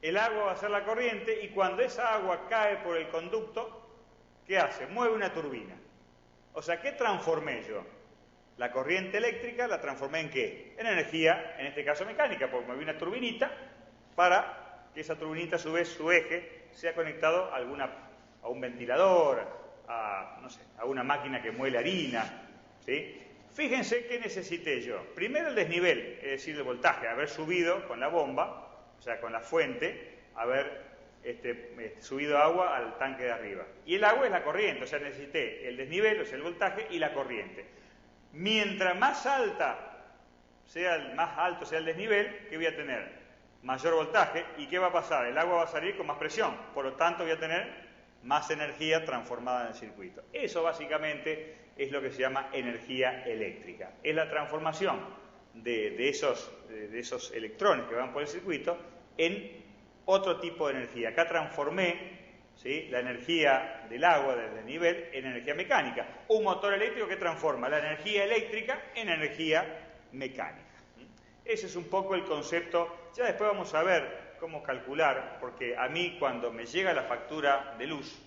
El agua va a ser la corriente y cuando esa agua cae por el conducto, ¿qué hace? Mueve una turbina. O sea, ¿qué transformé yo? La corriente eléctrica la transformé ¿en qué? En energía, en este caso mecánica, porque moví una turbinita para que esa turbinita, a su vez, su eje, sea conectado a un ventilador, a una máquina que muele harina, ¿sí? Fíjense qué necesité yo. Primero el desnivel, es decir, el voltaje, haber subido con la bomba, o sea, con la fuente, haber subido agua al tanque de arriba. Y el agua es la corriente, o sea, necesité el desnivel, o sea, el voltaje y la corriente. Mientras más alto sea el desnivel, ¿qué voy a tener? Mayor voltaje. ¿Y qué va a pasar? El agua va a salir con más presión, por lo tanto voy a tener más energía transformada en el circuito. Eso básicamente es lo que se llama energía eléctrica. Es la transformación de esos electrones que van por el circuito en otro tipo de energía. Acá transformé, ¿sí?, la energía del agua del desnivel en energía mecánica. Un motor eléctrico que transforma la energía eléctrica en energía mecánica. Ese es un poco el concepto. Ya después vamos a ver cómo calcular, porque a mí cuando me llega la factura de luz,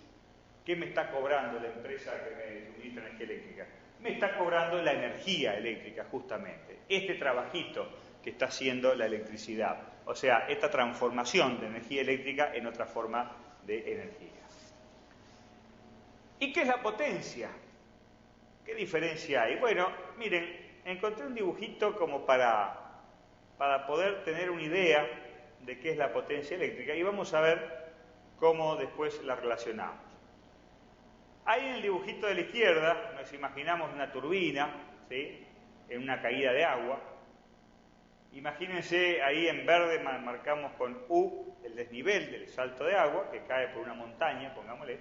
¿qué me está cobrando la empresa que me suministra energía eléctrica? Me está cobrando la energía eléctrica, justamente. Este trabajito que está haciendo la electricidad. O sea, esta transformación de energía eléctrica en otra forma de energía. ¿Y qué es la potencia? ¿Qué diferencia hay? Bueno, miren, encontré un dibujito como para poder tener una idea de qué es la potencia eléctrica y vamos a ver cómo después la relacionamos. Ahí en el dibujito de la izquierda nos imaginamos una turbina, ¿sí?, en una caída de agua. Imagínense, ahí en verde marcamos con U el desnivel del salto de agua que cae por una montaña, pongámosle,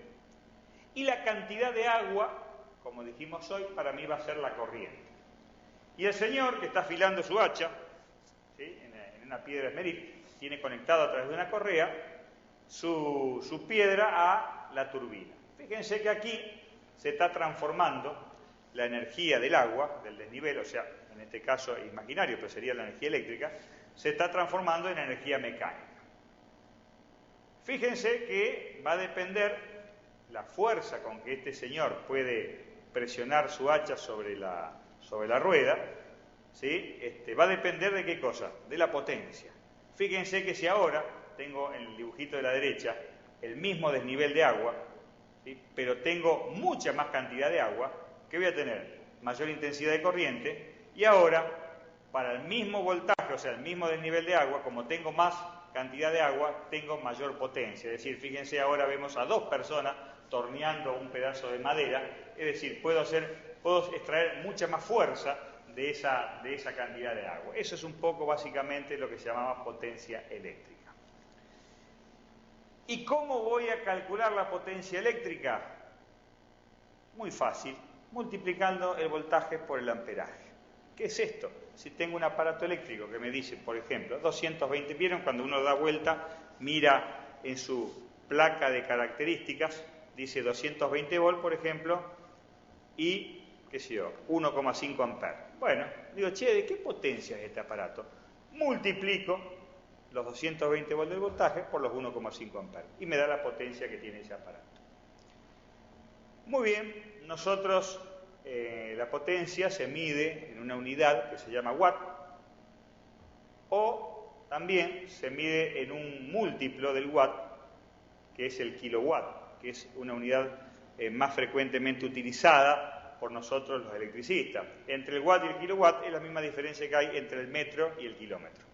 y la cantidad de agua, como dijimos hoy, para mí va a ser la corriente. Y el señor que está afilando su hacha, ¿sí?, en una piedra esmeril, tiene conectado a través de una correa su piedra a la turbina. Fíjense que aquí se está transformando la energía del agua, del desnivel, o sea, en este caso imaginario, pero sería la energía eléctrica, se está transformando en energía mecánica. Fíjense que va a depender la fuerza con que este señor puede presionar su hacha sobre la rueda, ¿sí? Va a depender de qué cosa, de la potencia. Fíjense que si ahora tengo en el dibujito de la derecha el mismo desnivel de agua, ¿sí?, pero tengo mucha más cantidad de agua, ¿qué voy a tener? Mayor intensidad de corriente, y ahora, para el mismo voltaje, o sea, el mismo desnivel de agua, como tengo más cantidad de agua, tengo mayor potencia. Es decir, fíjense, ahora vemos a dos personas torneando un pedazo de madera, es decir, puedo extraer mucha más fuerza de esa cantidad de agua. Eso es un poco básicamente lo que se llamaba potencia eléctrica. ¿Y cómo voy a calcular la potencia eléctrica? Muy fácil, multiplicando el voltaje por el amperaje. ¿Qué es esto? Si tengo un aparato eléctrico que me dice, por ejemplo, 220, ¿vieron cuando uno da vuelta, mira en su placa de características, dice 220 volt, por ejemplo, y, qué sé yo, 1,5 amperes? Bueno, digo, che, ¿de qué potencia es este aparato? Multiplico los 220 volts del voltaje por los 1,5 amperes y me da la potencia que tiene ese aparato. Muy bien, nosotros la potencia se mide en una unidad que se llama watt, o también se mide en un múltiplo del watt, que es el kilowatt, que es una unidad más frecuentemente utilizada por nosotros los electricistas. Entre el watt y el kilowatt es la misma diferencia que hay entre el metro y el kilómetro.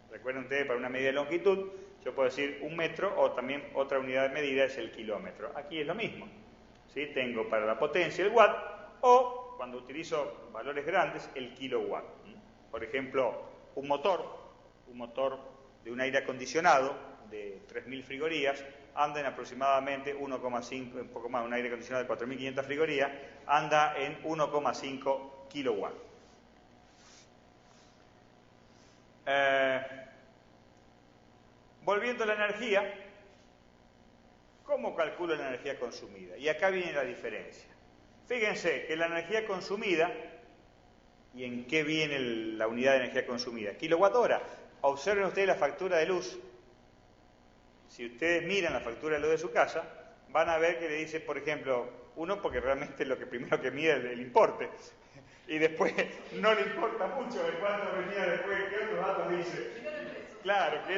Recuerden ustedes, para una medida de longitud, yo puedo decir un metro, o también otra unidad de medida es el kilómetro. Aquí es lo mismo, ¿sí? Tengo para la potencia el watt, o cuando utilizo valores grandes, el kilowatt. por ejemplo, un motor de un aire acondicionado de 3.000 frigorías, anda en aproximadamente 1,5, un poco más, un aire acondicionado de 4.500 frigorías, anda en 1,5 kilowatts. Volviendo a la energía, ¿cómo calculo la energía consumida? Y acá viene la diferencia. Fíjense que la energía consumida, ¿y en qué viene la unidad de energía consumida? Kilowatt hora. Observen ustedes la factura de luz. Si ustedes miran la factura de luz de su casa, van a ver que le dice, por ejemplo, uno, porque realmente lo que primero que mide es el importe, y después no le importa mucho de cuánto venía después, qué otros datos dice. Claro, qué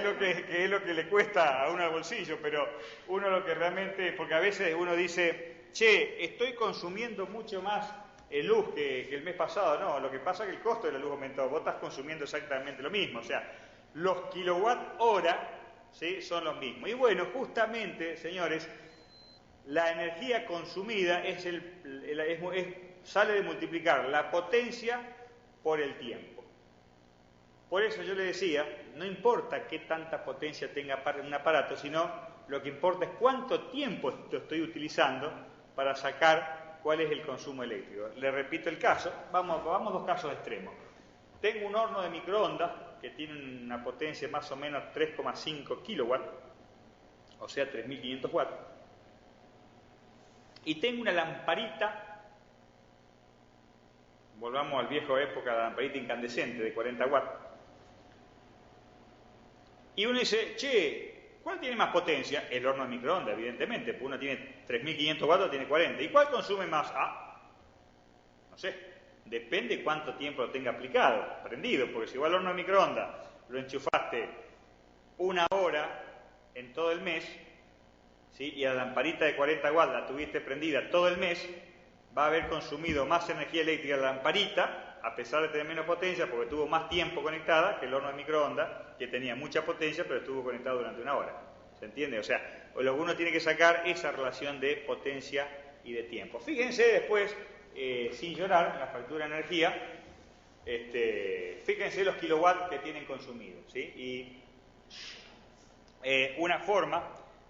es lo que le cuesta a uno al bolsillo, pero uno lo que realmente, porque a veces uno dice, che, estoy consumiendo mucho más luz que el mes pasado. No, lo que pasa es que el costo de la luz aumentó, vos estás consumiendo exactamente lo mismo, o sea, los kilowatt hora, ¿sí?, son los mismos. Y bueno, justamente, señores, la energía consumida sale de multiplicar la potencia por el tiempo. Por eso yo le decía, no importa qué tanta potencia tenga un aparato, sino lo que importa es cuánto tiempo lo estoy utilizando para sacar cuál es el consumo eléctrico. Le repito el caso, vamos a dos casos extremos. Tengo un horno de microondas que tiene una potencia más o menos 3,5 kilowatts, o sea 3.500 watts, y tengo una lamparita, volvamos al viejo época, la lamparita incandescente de 40 watts, y uno dice, che, ¿cuál tiene más potencia? El horno de microondas, evidentemente, porque uno tiene 3.500 watts, otro tiene 40. ¿Y cuál consume más? No sé, depende cuánto tiempo lo tenga aplicado, prendido, porque si igual el horno de microondas lo enchufaste 1 hora en todo el mes, ¿sí?, y a la lamparita de 40 watts la tuviste prendida todo el mes, va a haber consumido más energía eléctrica la lamparita, a pesar de tener menos potencia, porque tuvo más tiempo conectada que el horno de microondas, que tenía mucha potencia, pero estuvo conectado durante 1 hora. ¿Se entiende? O sea, lo que uno tiene que sacar esa relación de potencia y de tiempo. Fíjense después, sin llorar, en la factura de energía, fíjense los kilowatts que tienen consumidos, ¿sí? Y una forma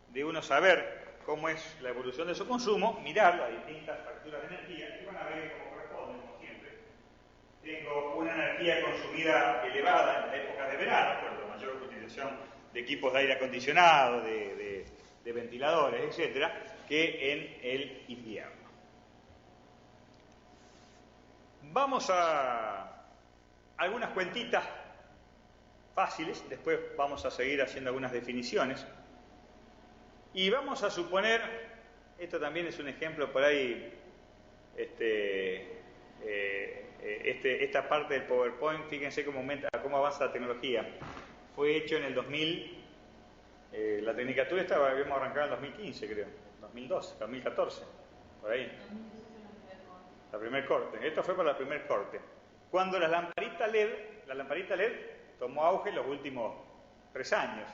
de uno saber cómo es la evolución de su consumo, mirar las distintas facturas de energía, y van a ver cómo corresponden, como siempre. Tengo una energía consumida elevada en la época de verano, por la mayor utilización de equipos de aire acondicionado, de ventiladores, etcétera, que en el invierno. Vamos a algunas cuentitas fáciles, después vamos a seguir haciendo algunas definiciones. Y vamos a suponer, esto también es un ejemplo por ahí, esta parte del PowerPoint, fíjense cómo avanza la tecnología. Fue hecho en el 2000, la tecnicatura habíamos arrancado en el 2015, creo, 2012, 2014, por ahí. La primer corte. Esto fue para la primer corte. Cuando la lamparita LED tomó auge en los últimos 3 años.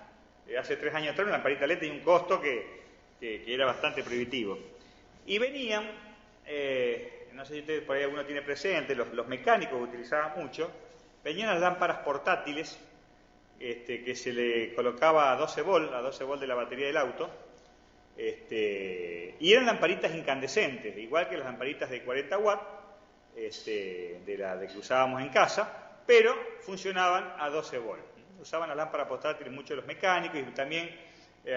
Hace 3 años atrás, una lamparita LED tenía un costo que era bastante prohibitivo. Y venían, no sé si ustedes por ahí alguno tiene presente, los mecánicos utilizaban mucho, venían las lámparas portátiles, que se le colocaba a 12 volt de la batería del auto, y eran lamparitas incandescentes, igual que las lamparitas de 40 watts, de que usábamos en casa, pero funcionaban a 12 volt. Usaban las lámparas portátiles muchos los mecánicos, y también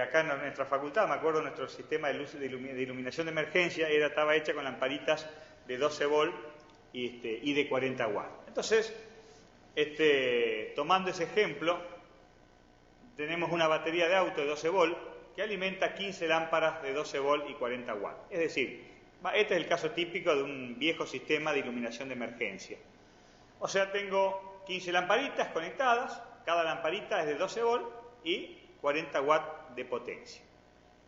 acá en nuestra facultad, me acuerdo, nuestro sistema de luz de iluminación de emergencia estaba hecha con lamparitas de 12 volt y de 40 watts. Entonces, tomando ese ejemplo, tenemos una batería de auto de 12 volt que alimenta 15 lámparas de 12 volt y 40 watts. Es decir, este es el caso típico de un viejo sistema de iluminación de emergencia. O sea, tengo 15 lamparitas conectadas, cada lamparita es de 12 volt y 40 watts de potencia.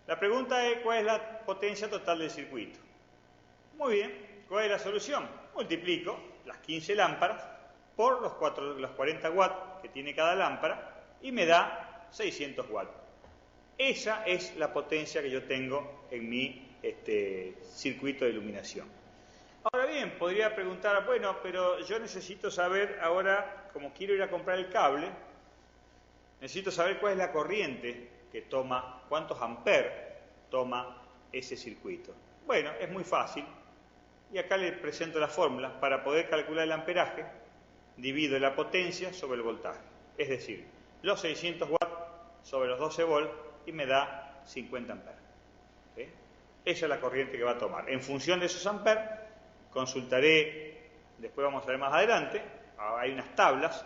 La pregunta es, ¿cuál es la potencia total del circuito? Muy bien, ¿cuál es la solución? Multiplico las 15 lámparas por los 40 watts que tiene cada lámpara y me da 600 watts. Esa es la potencia que yo tengo en mi circuito de iluminación. Ahora bien, podría preguntar, bueno, pero yo necesito saber ahora como quiero ir a comprar el cable, necesito saber cuál es la corriente que toma, cuántos amperes toma ese circuito. Bueno, es muy fácil. Y acá le presento la fórmula. Para poder calcular el amperaje, divido la potencia sobre el voltaje. Es decir, los 600 watts sobre los 12 volts y me da 50 amperes. ¿Sí? Esa es la corriente que va a tomar. En función de esos amperes, consultaré, después vamos a ver más adelante, hay unas tablas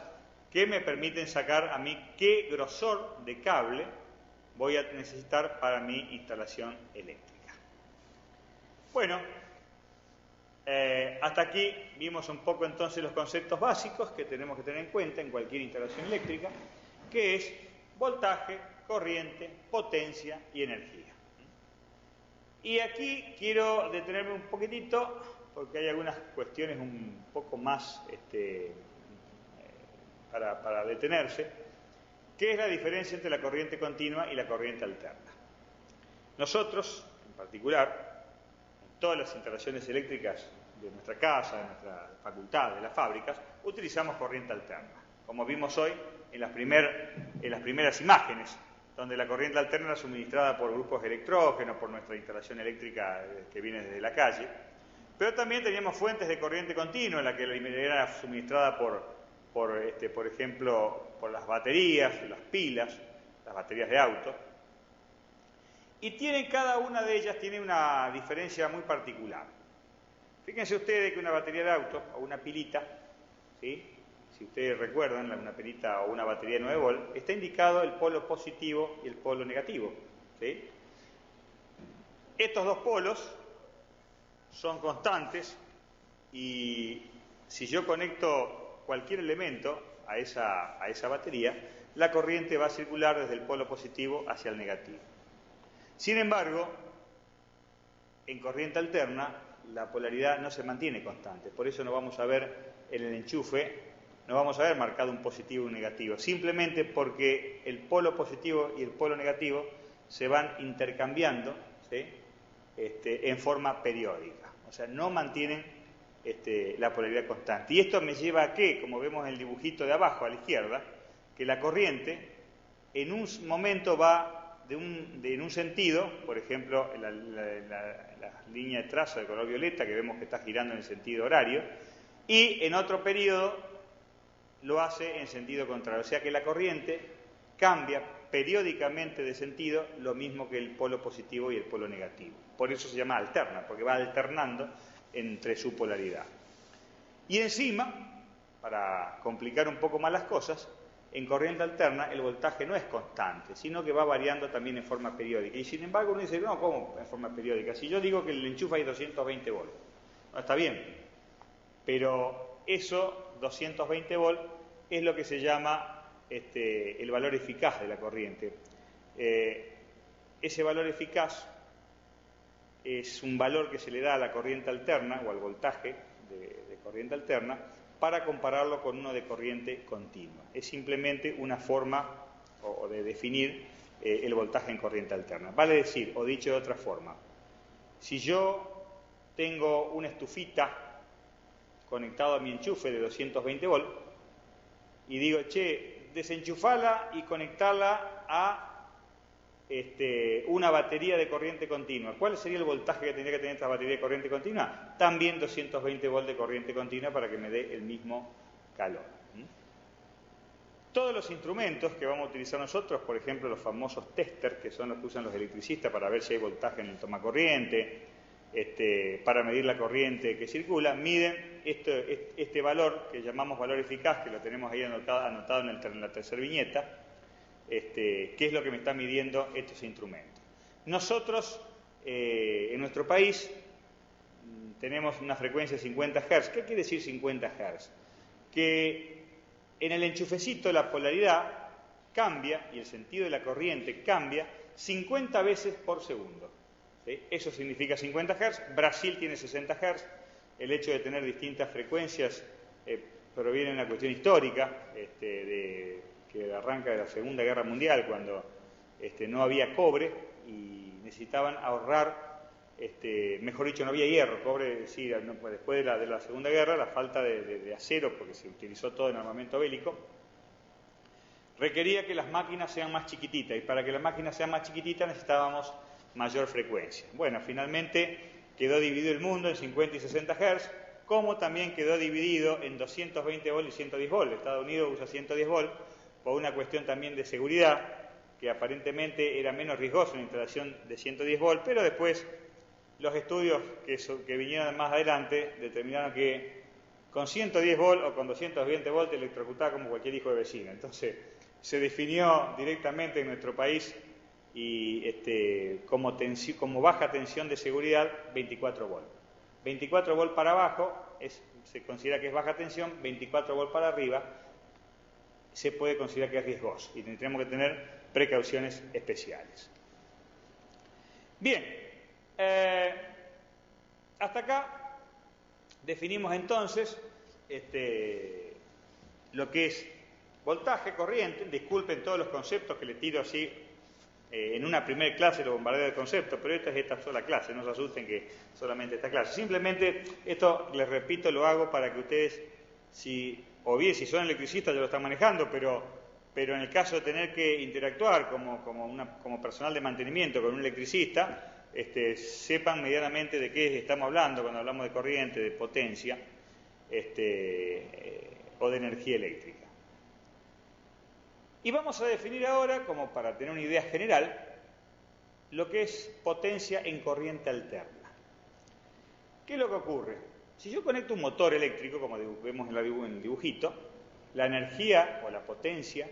que me permiten sacar a mí qué grosor de cable voy a necesitar para mi instalación eléctrica. Bueno, hasta aquí vimos un poco entonces los conceptos básicos que tenemos que tener en cuenta en cualquier instalación eléctrica, que es voltaje, corriente, potencia y energía. Y aquí quiero detenerme un poquitito porque hay algunas cuestiones un poco más para detenerse, que es la diferencia entre la corriente continua y la corriente alterna. Nosotros, en particular, en todas las instalaciones eléctricas de nuestra casa, de nuestra facultad, de las fábricas, utilizamos corriente alterna, como vimos hoy en las primeras imágenes, donde la corriente alterna era suministrada por grupos electrógenos, por nuestra instalación eléctrica que viene desde la calle, pero también teníamos fuentes de corriente continua, en la que era suministrada por ejemplo, por las baterías, las pilas, las baterías de auto, y cada una de ellas tiene una diferencia muy particular. Fíjense ustedes que una batería de auto o una pilita, ¿sí? Si ustedes recuerdan, una pilita o una batería de 9 volts, está indicado el polo positivo y el polo negativo, ¿sí? Estos dos polos son constantes y si yo conecto cualquier elemento a esa batería, la corriente va a circular desde el polo positivo hacia el negativo. Sin embargo, en corriente alterna, la polaridad no se mantiene constante. Por eso no vamos a ver en el enchufe, no vamos a ver marcado un positivo y un negativo. Simplemente porque el polo positivo y el polo negativo se van intercambiando, ¿sí? En forma periódica. O sea, no mantienen la polaridad constante. Y esto me lleva a que, como vemos en el dibujito de abajo a la izquierda, que la corriente en un momento va en un sentido, por ejemplo, la línea de trazo de color violeta que vemos que está girando en el sentido horario, y en otro periodo lo hace en sentido contrario. O sea que la corriente cambia periódicamente de sentido, lo mismo que el polo positivo y el polo negativo. Por eso se llama alterna, porque va alternando entre su polaridad. Y encima, para complicar un poco más las cosas, en corriente alterna el voltaje no es constante, sino que va variando también en forma periódica. Y sin embargo uno dice, no, ¿cómo en forma periódica? Si yo digo que el enchufe hay 220 volts, no, está bien, pero eso, 220 volts, es lo que se llama el valor eficaz de la corriente. Ese valor eficaz es un valor que se le da a la corriente alterna o al voltaje de corriente alterna para compararlo con uno de corriente continua. Es simplemente una forma de definir el voltaje en corriente alterna. Vale decir, o dicho de otra forma, si yo tengo una estufita conectada a mi enchufe de 220 volts y digo, che, desenchufala y conectarla a una batería de corriente continua. ¿Cuál sería el voltaje que tendría que tener esta batería de corriente continua? También 220 volts de corriente continua para que me dé el mismo calor. Todos los instrumentos que vamos a utilizar nosotros, por ejemplo los famosos testers, que son los que usan los electricistas para ver si hay voltaje en el tomacorriente, para medir la corriente que circula, miden este valor que llamamos valor eficaz, que lo tenemos ahí anotado en la tercera viñeta, qué es lo que me está midiendo estos instrumentos. Nosotros, en nuestro país, tenemos una frecuencia de 50 Hz. ¿Qué quiere decir 50 Hz? Que en el enchufecito la polaridad cambia y el sentido de la corriente cambia 50 veces por segundo. ¿Sí? Eso significa 50 Hz. Brasil tiene 60 Hz. El hecho de tener distintas frecuencias proviene de una cuestión histórica, que arranca de la Segunda Guerra Mundial, cuando no había cobre y necesitaban ahorrar mejor dicho, no había hierro, cobre, sí, después de la Segunda Guerra, la falta de acero, porque se utilizó todo en armamento bélico, requería que las máquinas sean más chiquititas, y para que las máquinas sean más chiquititas necesitábamos mayor frecuencia. Bueno, finalmente quedó dividido el mundo en 50 y 60 Hz, como también quedó dividido en 220 volt y 110 volt. Estados Unidos usa 110 volt por una cuestión también de seguridad, que aparentemente era menos riesgoso una instalación de 110 volt, pero después los estudios que vinieron más adelante determinaron que con 110 volt o con 220 volt te electrocutaba como cualquier hijo de vecino. Entonces se definió directamente en nuestro país y como baja tensión de seguridad 24 volt. 24 volt para abajo se considera que es baja tensión, 24 volt para arriba se puede considerar que es riesgoso y tendremos que tener precauciones especiales. Bien, hasta acá definimos entonces lo que es voltaje, corriente. Disculpen todos los conceptos que les tiro así en una primera clase, lo bombardeo de conceptos, pero esta es esta sola clase, no se asusten que solamente esta clase. Simplemente esto, les repito, lo hago para que ustedes, si son electricistas ya lo están manejando, pero en el caso de tener que interactuar como personal de mantenimiento con un electricista, sepan medianamente de qué estamos hablando cuando hablamos de corriente, de potencia o de energía eléctrica. Y vamos a definir ahora, como para tener una idea general, lo que es potencia en corriente alterna. ¿Qué es lo que ocurre? Si yo conecto un motor eléctrico, como vemos en el dibujito, la energía o la potencia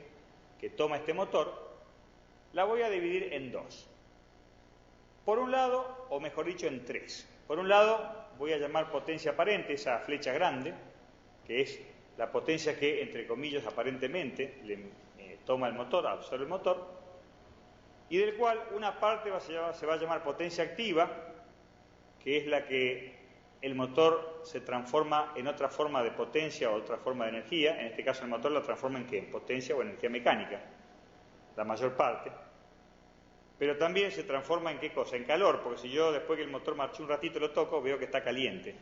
que toma este motor, la voy a dividir en dos. Por un lado, o mejor dicho, en tres. Por un lado, voy a llamar potencia aparente, esa flecha grande, que es la potencia que, entre comillas, aparentemente toma el motor, absorbe el motor, y del cual una parte se va a llamar potencia activa, que es la que el motor se transforma en otra forma de potencia o otra forma de energía. En este caso el motor la transforma en ¿qué? En potencia o energía mecánica, la mayor parte. Pero también se transforma en ¿qué cosa? En calor, porque si yo después que el motor marchó un ratito lo toco, veo que está caliente.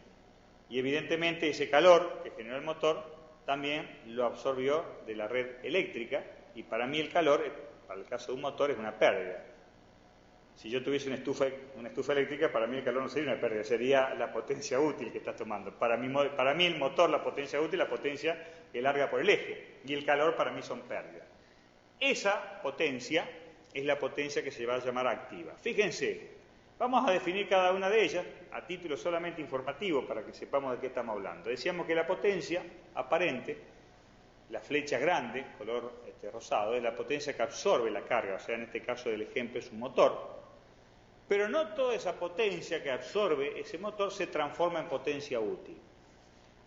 Y evidentemente ese calor que generó el motor también lo absorbió de la red eléctrica, y para mí el calor, para el caso de un motor, es una pérdida. Si yo tuviese una estufa eléctrica, para mí el calor no sería una pérdida, sería la potencia útil que estás tomando. Para mí el motor, la potencia útil, la potencia que larga por el eje, y el calor para mí son pérdidas. Esa potencia es la potencia que se va a llamar activa. Fíjense, vamos a definir cada una de ellas a título solamente informativo para que sepamos de qué estamos hablando. Decíamos que la potencia aparente, la flecha grande, color rosado, es la potencia que absorbe la carga, o sea, en este caso del ejemplo es un motor. Pero no toda esa potencia que absorbe ese motor se transforma en potencia útil.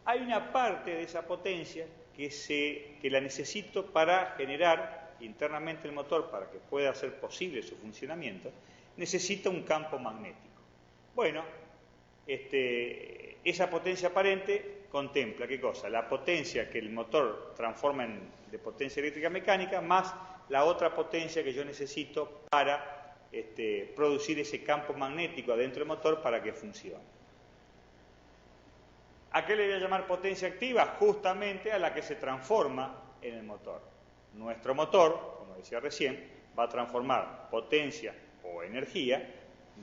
Hay una parte de esa potencia que la necesito para generar internamente el motor, para que pueda hacer posible su funcionamiento, necesita un campo magnético. Bueno, esa potencia aparente contempla, ¿qué cosa? La potencia que el motor transforma de potencia eléctrica mecánica, más la otra potencia que yo necesito para producir ese campo magnético adentro del motor para que funcione. ¿A qué le voy a llamar potencia activa? Justamente a la que se transforma en el motor. Nuestro motor, como decía recién, va a transformar potencia o energía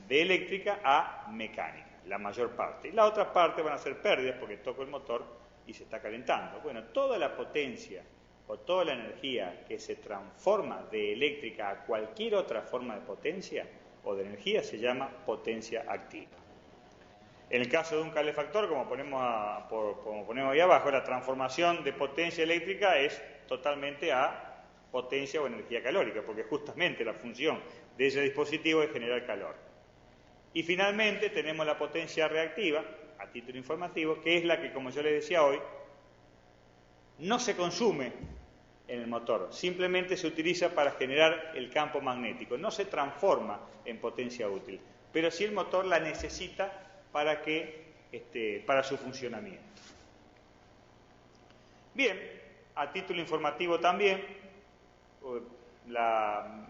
de eléctrica a mecánica, la mayor parte. Y la otra parte van a ser pérdidas porque toco el motor y se está calentando. Bueno, toda la potencia o toda la energía que se transforma de eléctrica a cualquier otra forma de potencia o de energía se llama potencia activa. En el caso de un calefactor, como ponemos ahí abajo, la transformación de potencia eléctrica es totalmente a potencia o energía calórica, porque justamente la función de ese dispositivo es generar calor. Y finalmente tenemos la potencia reactiva, a título informativo, que es la que, como yo les decía hoy, no se consume en el motor, simplemente se utiliza para generar el campo magnético, no se transforma en potencia útil, pero sí el motor la necesita para su funcionamiento. Bien, a título informativo también,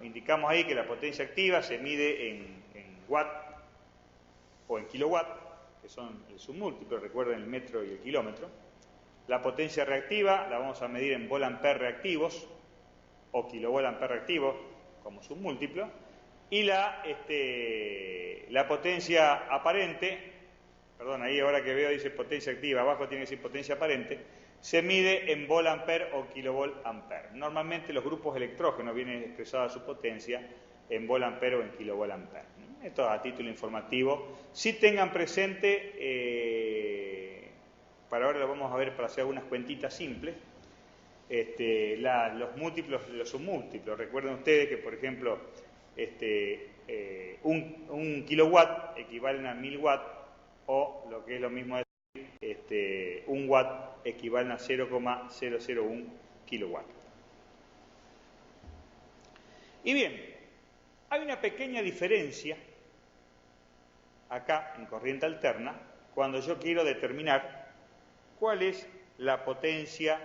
indicamos ahí que la potencia activa se mide en watt o en kilowatt, que son el submúltiplo, recuerden el metro y el kilómetro. La potencia reactiva la vamos a medir en volt-ampere reactivos, o kilovolt-ampere reactivos, como submúltiplo. Y la potencia aparente, perdón, ahí ahora que veo dice potencia activa, abajo tiene que decir potencia aparente, se mide en volt-ampere o kilovolt-ampere. Normalmente los grupos electrógenos vienen expresados su potencia en volt-ampere o en kilovolt-ampere. Esto a título informativo. Si tengan presente, para ahora lo vamos a ver para hacer algunas cuentitas simples, los múltiplos de los submúltiplos. Recuerden ustedes que, por ejemplo, un kilowatt equivale a 1000 watts, o lo que es lo mismo decir, un watt equivale a 0,001 kilowatt. Y bien, hay una pequeña diferencia acá en corriente alterna cuando yo quiero determinar cuál es la potencia,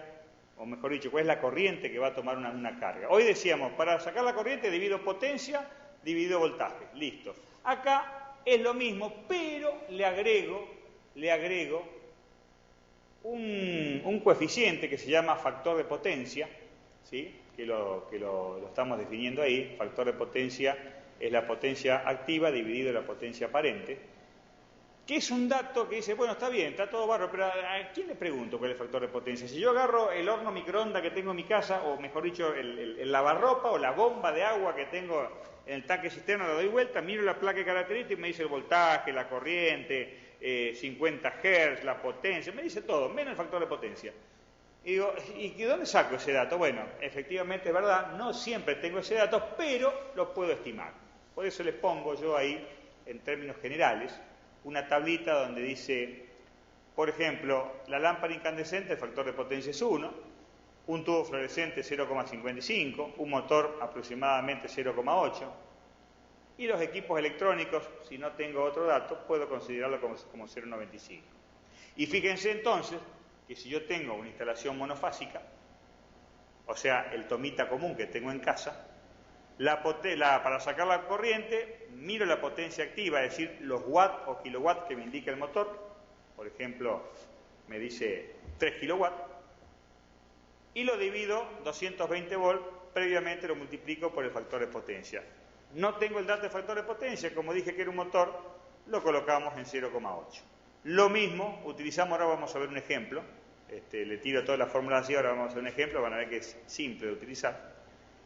o mejor dicho, cuál es la corriente que va a tomar una carga. Hoy decíamos, para sacar la corriente divido potencia, divido voltaje, listo. Acá es lo mismo, pero le agrego un coeficiente que se llama factor de potencia, ¿sí? que lo estamos definiendo ahí. Factor de potencia es la potencia activa dividido la potencia aparente, que es un dato que dice, bueno, está bien, está todo barro, pero ¿a quién le pregunto cuál es el factor de potencia? Si yo agarro el horno microondas que tengo en mi casa, o mejor dicho, el lavarropa o la bomba de agua que tengo en el tanque cisterna, lo doy vuelta, miro la placa de características y me dice el voltaje, la corriente, 50 Hz, la potencia, me dice todo, menos el factor de potencia. Y digo, ¿y de dónde saco ese dato? Bueno, efectivamente es verdad, no siempre tengo ese dato, pero lo puedo estimar. Por eso le pongo yo ahí, en términos generales, una tablita donde dice, por ejemplo, la lámpara incandescente, el factor de potencia es 1, un tubo fluorescente 0,55, un motor aproximadamente 0,8, y los equipos electrónicos, si no tengo otro dato, puedo considerarlo como 0,95. Y fíjense entonces que si yo tengo una instalación monofásica, o sea, el tomita común que tengo en casa, para sacar la corriente, miro la potencia activa, es decir, los watts o kilowatts que me indica el motor. Por ejemplo, me dice 3 kilowatts, y lo divido 220 volts, previamente lo multiplico por el factor de potencia. No tengo el dato de factor de potencia, como dije que era un motor, lo colocamos en 0,8. Lo mismo utilizamos, ahora vamos a ver un ejemplo, le tiro todas las fórmulas así, ahora vamos a ver un ejemplo, van a ver que es simple de utilizar.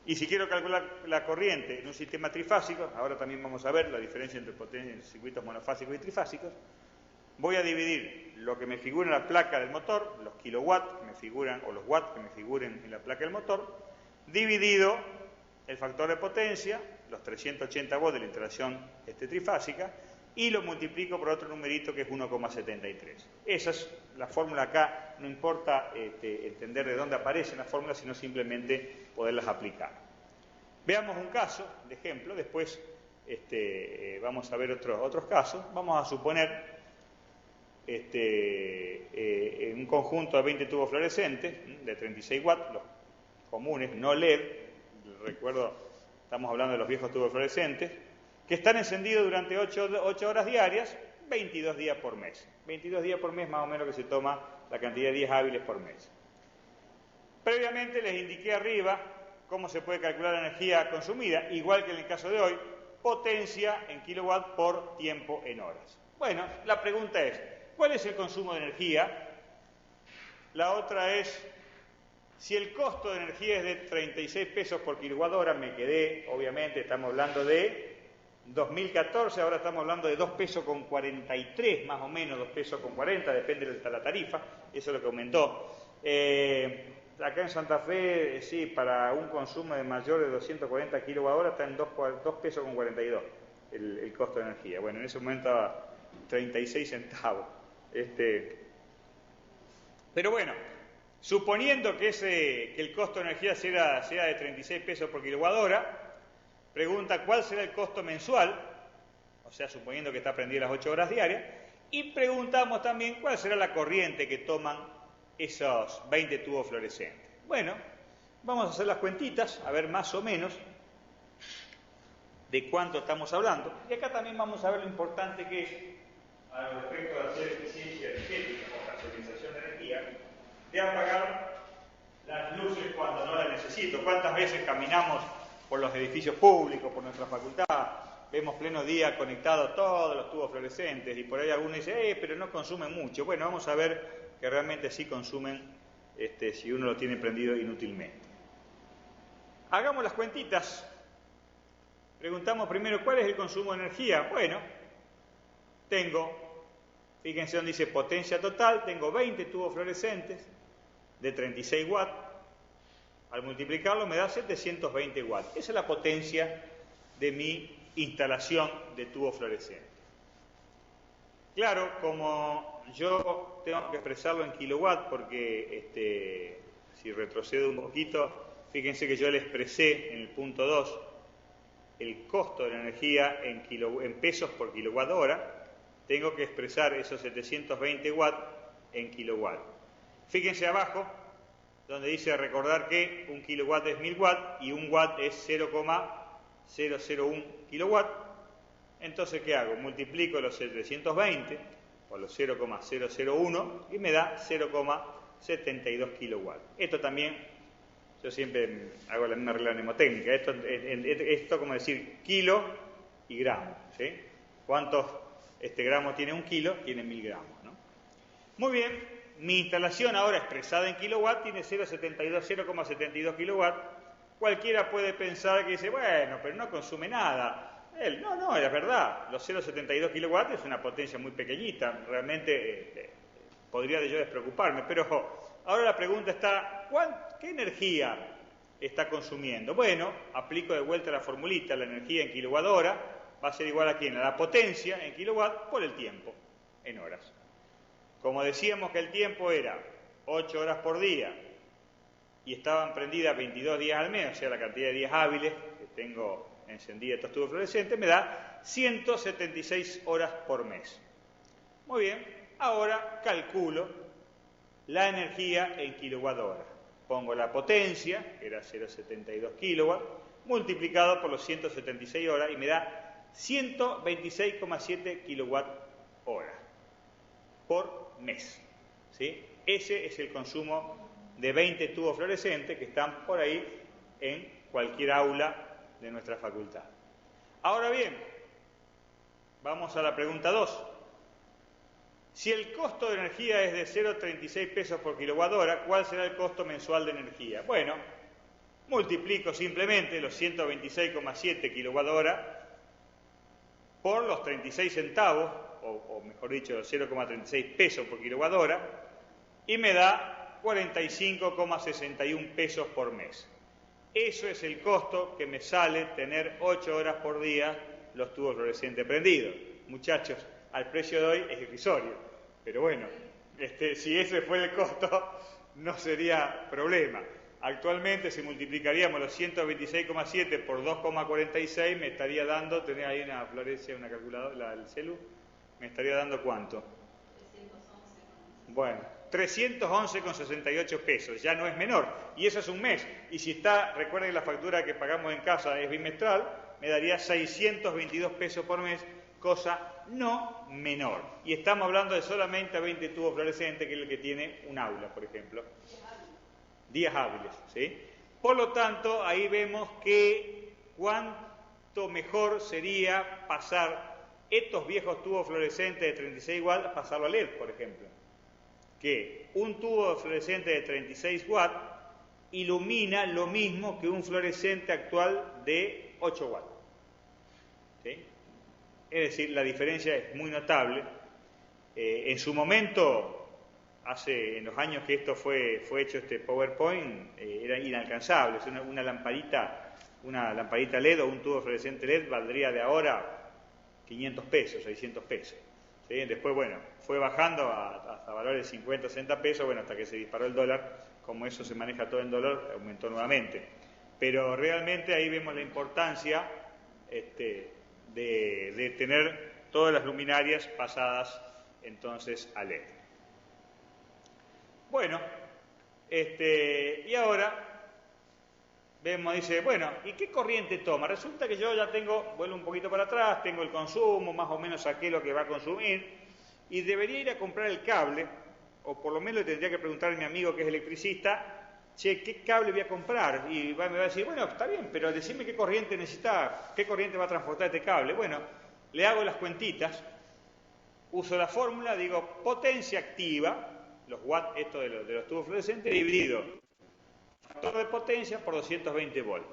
Y si quiero calcular la corriente en un sistema trifásico, ahora también vamos a ver la diferencia entre potencia en circuitos monofásicos y trifásicos, voy a dividir lo que me figura en la placa del motor, los kilowatts que me figuran, o los watts que me figuren en la placa del motor, dividido el factor de potencia, los 380 volts de la instalación trifásica, y lo multiplico por otro numerito que es 1,73. Esa es la fórmula acá, no importa entender de dónde aparecen las fórmulas, sino simplemente poderlas aplicar. Veamos un caso de ejemplo, después vamos a ver otros casos. Vamos a suponer un conjunto de 20 tubos fluorescentes de 36 watts, los comunes, no LED, recuerdo, estamos hablando de los viejos tubos fluorescentes, que están encendidos durante 8 horas diarias, 22 días por mes. 22 días por mes más o menos que se toma la cantidad de días hábiles por mes. Previamente les indiqué arriba cómo se puede calcular la energía consumida, igual que en el caso de hoy, potencia en kilowatt por tiempo en horas. Bueno, la pregunta es, ¿cuál es el consumo de energía? La otra es, si el costo de energía es de 36 pesos por kilowatt hora, me quedé, obviamente estamos hablando de 2014, ahora estamos hablando de 2 pesos con 43, más o menos, 2 pesos con 40, depende de la tarifa, eso es lo que aumentó. Acá en Santa Fe, sí, para un consumo de mayor de 240 kWh está en 2 pesos con 42 el costo de energía. Bueno, en ese momento estaba 36 centavos. Pero bueno, suponiendo que el costo de energía sea de 36 pesos por kWh, pregunta cuál será el costo mensual, o sea, suponiendo que está prendida las 8 horas diarias, y preguntamos también cuál será la corriente que toman esos 20 tubos fluorescentes. Bueno, vamos a hacer las cuentitas, a ver más o menos de cuánto estamos hablando. Y acá también vamos a ver lo importante que es al respecto de hacer eficiencia energética o racionalización de energía, de apagar las luces cuando no las necesito. ¿Cuántas veces caminamos por los edificios públicos, por nuestra facultad? Vemos pleno día conectados todos los tubos fluorescentes y por ahí alguno dice, pero no consumen mucho. Bueno, vamos a ver que realmente sí consumen si uno lo tiene prendido inútilmente. Hagamos las cuentitas. Preguntamos primero, ¿cuál es el consumo de energía? Bueno, fíjense donde dice potencia total, tengo 20 tubos fluorescentes de 36 watts. Al multiplicarlo me da 720 watts. Esa es la potencia de mi instalación de tubo fluorescente. Claro, como yo tengo que expresarlo en kilowatts, porque si retrocedo un poquito, fíjense que yo le expresé en el punto 2 el costo de la energía en pesos por kilowatt hora, tengo que expresar esos 720 watts en kilowatt. Fíjense abajo, donde dice recordar que un kilowatt es 1000 watts y un watt es 0,001 kilowatt. Entonces, ¿qué hago? Multiplico los 720 por los 0,001 y me da 0,72 kilowatts. Esto también, yo siempre hago la misma regla mnemotécnica. Esto como decir kilo y gramo, ¿sí? ¿Cuántos gramos tiene un kilo? Tiene 1000 gramos, ¿no? Muy bien, mi instalación ahora expresada en kilowatt tiene 0,72 kilowatts. Cualquiera puede pensar que dice, bueno, pero no consume nada. No, es verdad, los 0,72 kilowatts es una potencia muy pequeñita, realmente podría yo despreocuparme, pero ahora la pregunta está, ¿qué energía está consumiendo? Bueno, aplico de vuelta la formulita, la energía en kilowatt hora va a ser igual a ¿quién? A la potencia en kilowatt por el tiempo, en horas. Como decíamos que el tiempo era 8 horas por día y estaban prendidas 22 días al mes, o sea, la cantidad de días hábiles que tengo encendida estos tubos fluorescentes, me da 176 horas por mes. Muy bien, ahora calculo la energía en kilowatt hora. Pongo la potencia, que era 0,72 kilowatts, multiplicado por los 176 horas y me da 126,7 kilowatt hora por mes. ¿Sí? Ese es el consumo de 20 tubos fluorescentes que están por ahí en cualquier aula de nuestra facultad. Ahora bien, vamos a la pregunta 2. Si el costo de energía es de 0,36 pesos por kilowatt hora, ¿cuál será el costo mensual de energía? Bueno, multiplico simplemente los 126,7 kilowatt hora por los 36 centavos, o mejor dicho, los 0,36 pesos por kilowatt hora, y me da 45,61 pesos por mes. Eso es el costo que me sale tener 8 horas por día los tubos fluorescentes prendidos. Muchachos, al precio de hoy es irrisorio, pero bueno, si ese fue el costo, no sería problema. Actualmente, si multiplicaríamos los 126,7 por 2,46, me estaría dando, tenés ahí una Florencia, una calculadora, el celu, me estaría dando ¿cuánto? 311. Bueno, 311,68 pesos, ya no es menor, y eso es un mes. Y si recuerden la factura que pagamos en casa es bimestral, me daría 622 pesos por mes, cosa no menor. Y estamos hablando de solamente 20 tubos fluorescentes, que es el que tiene un aula, por ejemplo. Días hábiles, ¿sí? Por lo tanto, ahí vemos que cuánto mejor sería pasar estos viejos tubos fluorescentes de 36 watts a pasarlo a LED, por ejemplo. Que un tubo fluorescente de 36 watts ilumina lo mismo que un fluorescente actual de 8 watts. ¿Sí? Es decir, la diferencia es muy notable. En su momento, en los años que esto fue hecho este PowerPoint, era inalcanzable. Una lamparita LED o un tubo fluorescente LED valdría de ahora 500 pesos, 600 pesos. ¿Sí? Después, bueno, fue bajando hasta valores de 50, 60 pesos, bueno, hasta que se disparó el dólar. Como eso se maneja todo en dólar, aumentó nuevamente. Pero realmente ahí vemos la importancia de tener todas las luminarias pasadas entonces a LED. Bueno, y ahora vemos, dice, bueno, ¿y qué corriente toma? Resulta que yo ya vuelvo un poquito para atrás, tengo el consumo, más o menos saqué lo que va a consumir, y debería ir a comprar el cable, o por lo menos le tendría que preguntar a mi amigo que es electricista, che, ¿qué cable voy a comprar? Y me va a decir, bueno, está bien, pero decime qué corriente necesita, qué corriente va a transportar este cable. Bueno, le hago las cuentitas, uso la fórmula, digo, potencia activa, los watts, esto de los tubos fluorescentes, dividido factor de potencia por 220 volts.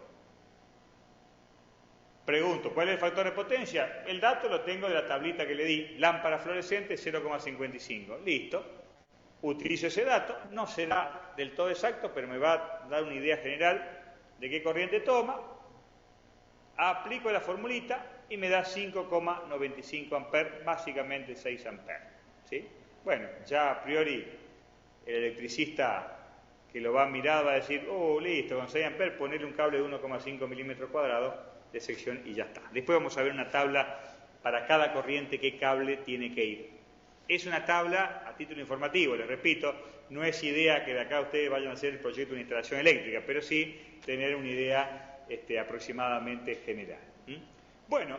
Pregunto, ¿cuál es el factor de potencia? El dato lo tengo de la tablita que le di, lámpara fluorescente 0,55. Listo. Utilizo ese dato, no será del todo exacto, pero me va a dar una idea general de qué corriente toma. Aplico la formulita y me da 5,95 amperes, básicamente 6 amperes. ¿Sí? Bueno, ya a priori el electricista que lo va a mirar va a decir, oh, listo, con 6 amperes, ponerle un cable de 1,5 milímetros cuadrados de sección y ya está. Después vamos a ver una tabla para cada corriente qué cable tiene que ir. Es una tabla a título informativo, les repito, no es idea que de acá ustedes vayan a hacer el proyecto de una instalación eléctrica, pero sí tener una idea aproximadamente general. Bueno,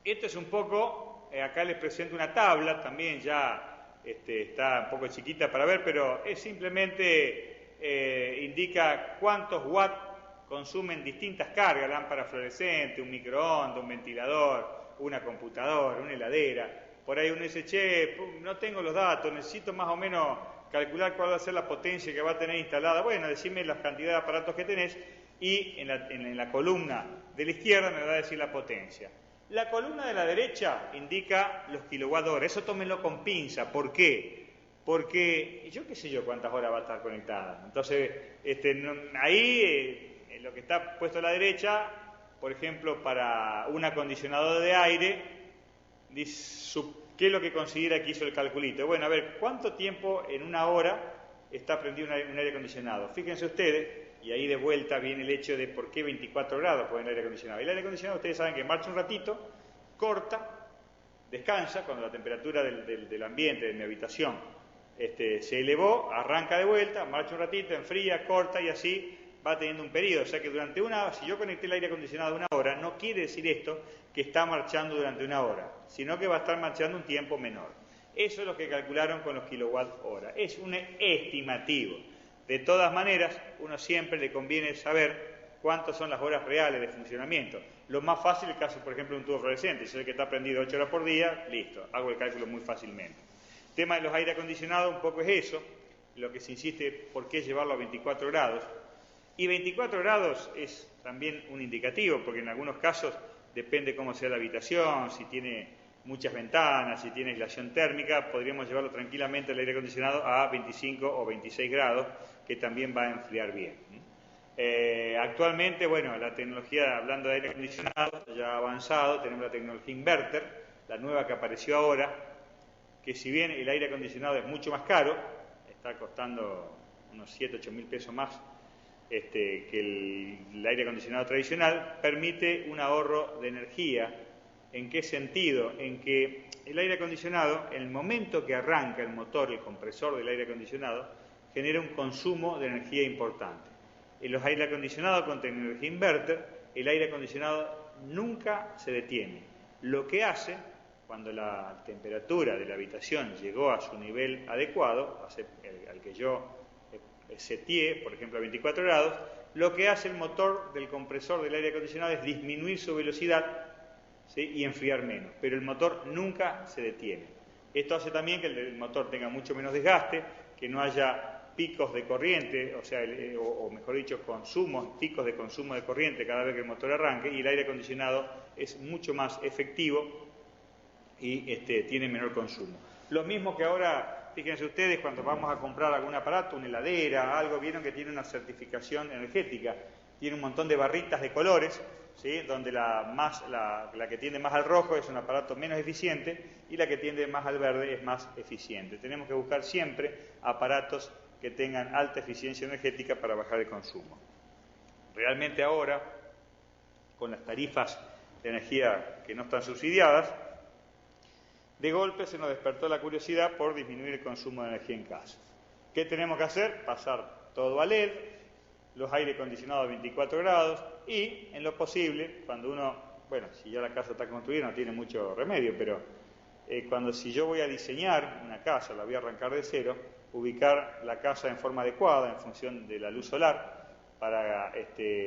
esto es un poco, acá les presento una tabla, también ya está un poco chiquita para ver, pero es simplemente indica cuántos watts consumen distintas cargas, lámpara fluorescente, un microondas, un ventilador, una computadora, una heladera. Por ahí uno dice, che, no tengo los datos, necesito más o menos calcular cuál va a ser la potencia que va a tener instalada. Bueno, decime la cantidad de aparatos que tenés y en la columna de la izquierda me va a decir la potencia. La columna de la derecha indica los kilowatt hora. Eso tómenlo con pinza. ¿Por qué? Porque yo qué sé yo cuántas horas va a estar conectada. Entonces, ahí lo que está puesto a la derecha, por ejemplo, para un acondicionador de aire, ¿qué es lo que considera que hizo el calculito? Bueno, a ver, ¿cuánto tiempo en una hora está prendido un aire acondicionado? Fíjense ustedes, y ahí de vuelta viene el hecho de por qué 24 grados por el aire acondicionado. El aire acondicionado, ustedes saben que marcha un ratito, corta, descansa, cuando la temperatura del ambiente, de mi habitación, se elevó, arranca de vuelta, marcha un ratito, enfría, corta y así va teniendo un periodo. O sea que durante una hora, si yo conecté el aire acondicionado una hora, no quiere decir esto que está marchando durante una hora, sino que va a estar marchando un tiempo menor. Eso es lo que calcularon con los kilowatt hora. Es un estimativo. De todas maneras, uno siempre le conviene saber cuántas son las horas reales de funcionamiento. Lo más fácil, el caso, por ejemplo, de un tubo fluorescente. Si es el que está prendido 8 horas por día, listo, hago el cálculo muy fácilmente. El tema de los aire acondicionados un poco es eso, lo que se insiste, ¿por qué llevarlo a 24 grados? Y 24 grados es también un indicativo, porque en algunos casos depende cómo sea la habitación, si tiene muchas ventanas, si tiene aislación térmica, podríamos llevarlo tranquilamente el aire acondicionado a 25 o 26 grados, que también va a enfriar bien. Actualmente, bueno, la tecnología, hablando de aire acondicionado, ya ha avanzado, tenemos la tecnología inverter, la nueva que apareció ahora, que si bien el aire acondicionado es mucho más caro, está costando unos 7, 8 mil pesos más, que el aire acondicionado tradicional, permite un ahorro de energía. ¿En qué sentido? En que el aire acondicionado, en el momento que arranca el motor, el compresor del aire acondicionado, genera un consumo de energía importante. En los aire acondicionados con tecnología inverter, el aire acondicionado nunca se detiene. Lo que hace, cuando la temperatura de la habitación llegó a su nivel adecuado, al que yo seteé, por ejemplo a 24 grados, lo que hace el motor del compresor del aire acondicionado es disminuir su velocidad, ¿sí?, y enfriar menos, pero el motor nunca se detiene. Esto hace también que el motor tenga mucho menos desgaste, que no haya picos de corriente, o sea, o mejor dicho, picos de consumo de corriente cada vez que el motor arranque, y el aire acondicionado es mucho más efectivo y tiene menor consumo. Lo mismo que ahora, fíjense ustedes, cuando vamos a comprar algún aparato, una heladera, algo, vieron que tiene una certificación energética, tiene un montón de barritas de colores, ¿sí?, donde la que tiende más al rojo es un aparato menos eficiente y la que tiende más al verde es más eficiente. Tenemos que buscar siempre aparatos que tengan alta eficiencia energética para bajar el consumo. Realmente ahora, con las tarifas de energía que no están subsidiadas, de golpe se nos despertó la curiosidad por disminuir el consumo de energía en casa. ¿Qué tenemos que hacer? Pasar todo a LED, los aire acondicionados a 24 grados y, en lo posible, cuando uno, bueno, si ya la casa está construida no tiene mucho remedio, pero si yo voy a diseñar una casa, la voy a arrancar de cero, ubicar la casa en forma adecuada en función de la luz solar para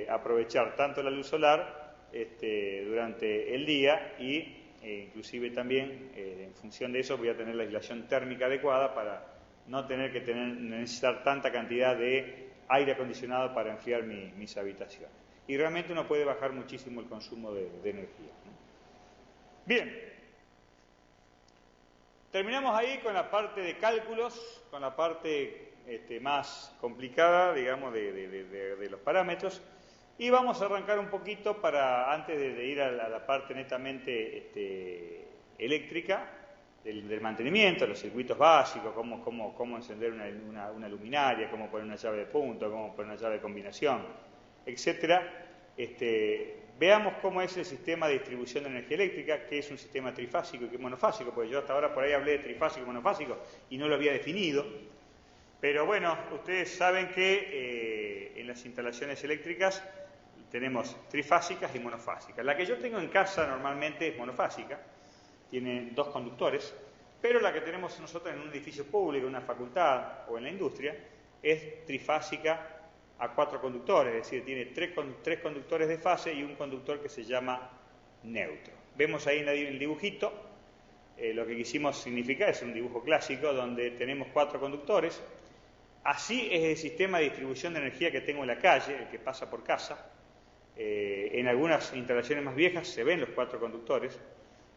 aprovechar tanto la luz solar durante el día y inclusive también en función de eso voy a tener la aislación térmica adecuada para no tener que necesitar tanta cantidad de aire acondicionado para enfriar mis habitaciones. Y realmente uno puede bajar muchísimo el consumo de energía, ¿no? Bien, terminamos ahí con la parte de cálculos, con la parte más complicada, digamos, de los parámetros. Y vamos a arrancar un poquito antes de ir a la parte netamente eléctrica, del mantenimiento, los circuitos básicos, cómo encender una luminaria, cómo poner una llave de punto, cómo poner una llave de combinación, etcétera. Veamos cómo es el sistema de distribución de energía eléctrica, qué es un sistema trifásico y qué monofásico, porque yo hasta ahora por ahí hablé de trifásico y monofásico y no lo había definido. Pero bueno, ustedes saben que en las instalaciones eléctricas tenemos trifásicas y monofásicas. La que yo tengo en casa normalmente es monofásica, tiene 2 conductores, pero la que tenemos nosotros en un edificio público, en una facultad o en la industria, es trifásica a 4 conductores, es decir, tiene 3 conductores de fase y un conductor que se llama neutro. Vemos ahí en el dibujito, lo que quisimos significar es un dibujo clásico donde tenemos 4 conductores. Así es el sistema de distribución de energía que tengo en la calle, el que pasa por casa. En algunas instalaciones más viejas se ven los 4 conductores,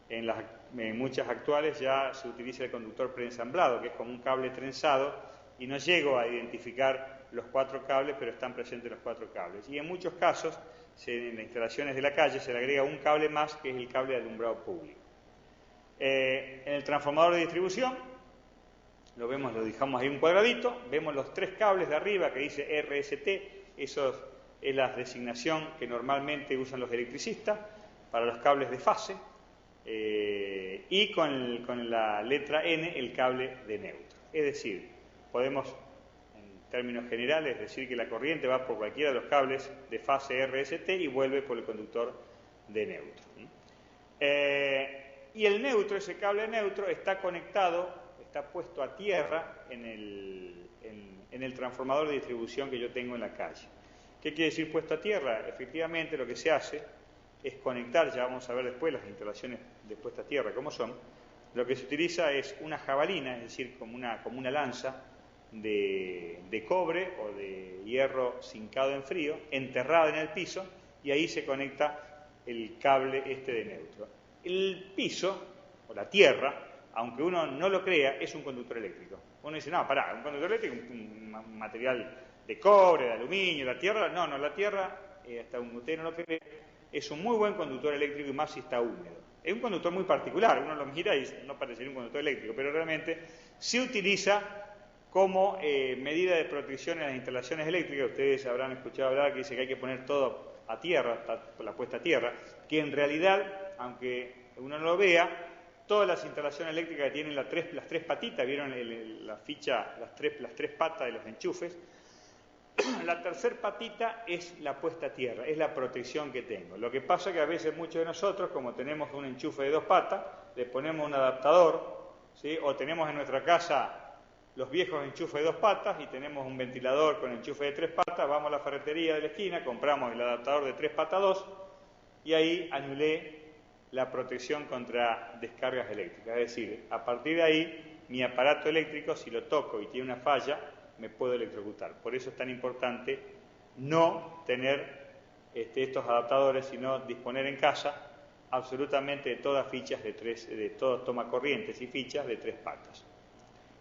en muchas actuales ya se utiliza el conductor preensamblado, que es como un cable trenzado, y no llego a identificar los 4 cables, pero están presentes los 4 cables. Y en muchos casos, en las instalaciones de la calle, se le agrega un cable más, que es el cable de alumbrado público. En el transformador de distribución, lo dejamos ahí un cuadradito, vemos los 3 cables de arriba que dice RST, eso es la designación que normalmente usan los electricistas para los cables de fase, y con la letra N el cable de neutro. Es decir, podemos en términos generales decir que la corriente va por cualquiera de los cables de fase RST y vuelve por el conductor de neutro. Y el neutro, ese cable neutro, está puesto a tierra en el transformador de distribución que yo tengo en la calle. ¿Qué quiere decir puesto a tierra? Efectivamente lo que se hace es conectar, ya vamos a ver después las instalaciones de puesta a tierra cómo son. Lo que se utiliza es una jabalina, es decir, como una lanza de cobre o de hierro cincado en frío, enterrada en el piso, y ahí se conecta el cable de neutro. El piso, o la tierra, aunque uno no lo crea, es un conductor eléctrico. Uno dice, no, pará, un conductor eléctrico es un material de cobre, de aluminio, la tierra, no, la tierra, hasta usted no lo cree, es un muy buen conductor eléctrico y más si está húmedo. Es un conductor muy particular, uno lo mira y no parecería un conductor eléctrico, pero realmente se utiliza como medida de protección en las instalaciones eléctricas. Ustedes habrán escuchado hablar que dice que hay que poner todo a tierra, la puesta a tierra, que en realidad, aunque uno no lo vea, todas las instalaciones eléctricas que tienen las tres patitas, vieron la ficha, las tres patas de los enchufes, la tercer patita es la puesta a tierra, es la protección que tengo. Lo que pasa es que a veces muchos de nosotros, como tenemos un enchufe de 2 patas, le ponemos un adaptador, ¿sí? O tenemos en nuestra casa los viejos enchufes de 2 patas y tenemos un ventilador con enchufe de 3 patas, vamos a la ferretería de la esquina, compramos el adaptador de 3 patas 2 y ahí anulé la protección contra descargas eléctricas. Es decir, a partir de ahí, mi aparato eléctrico, si lo toco y tiene una falla, me puedo electrocutar. Por eso es tan importante no tener estos adaptadores, sino disponer en casa absolutamente de todas fichas de todos tomacorrientes y fichas de 3 patas.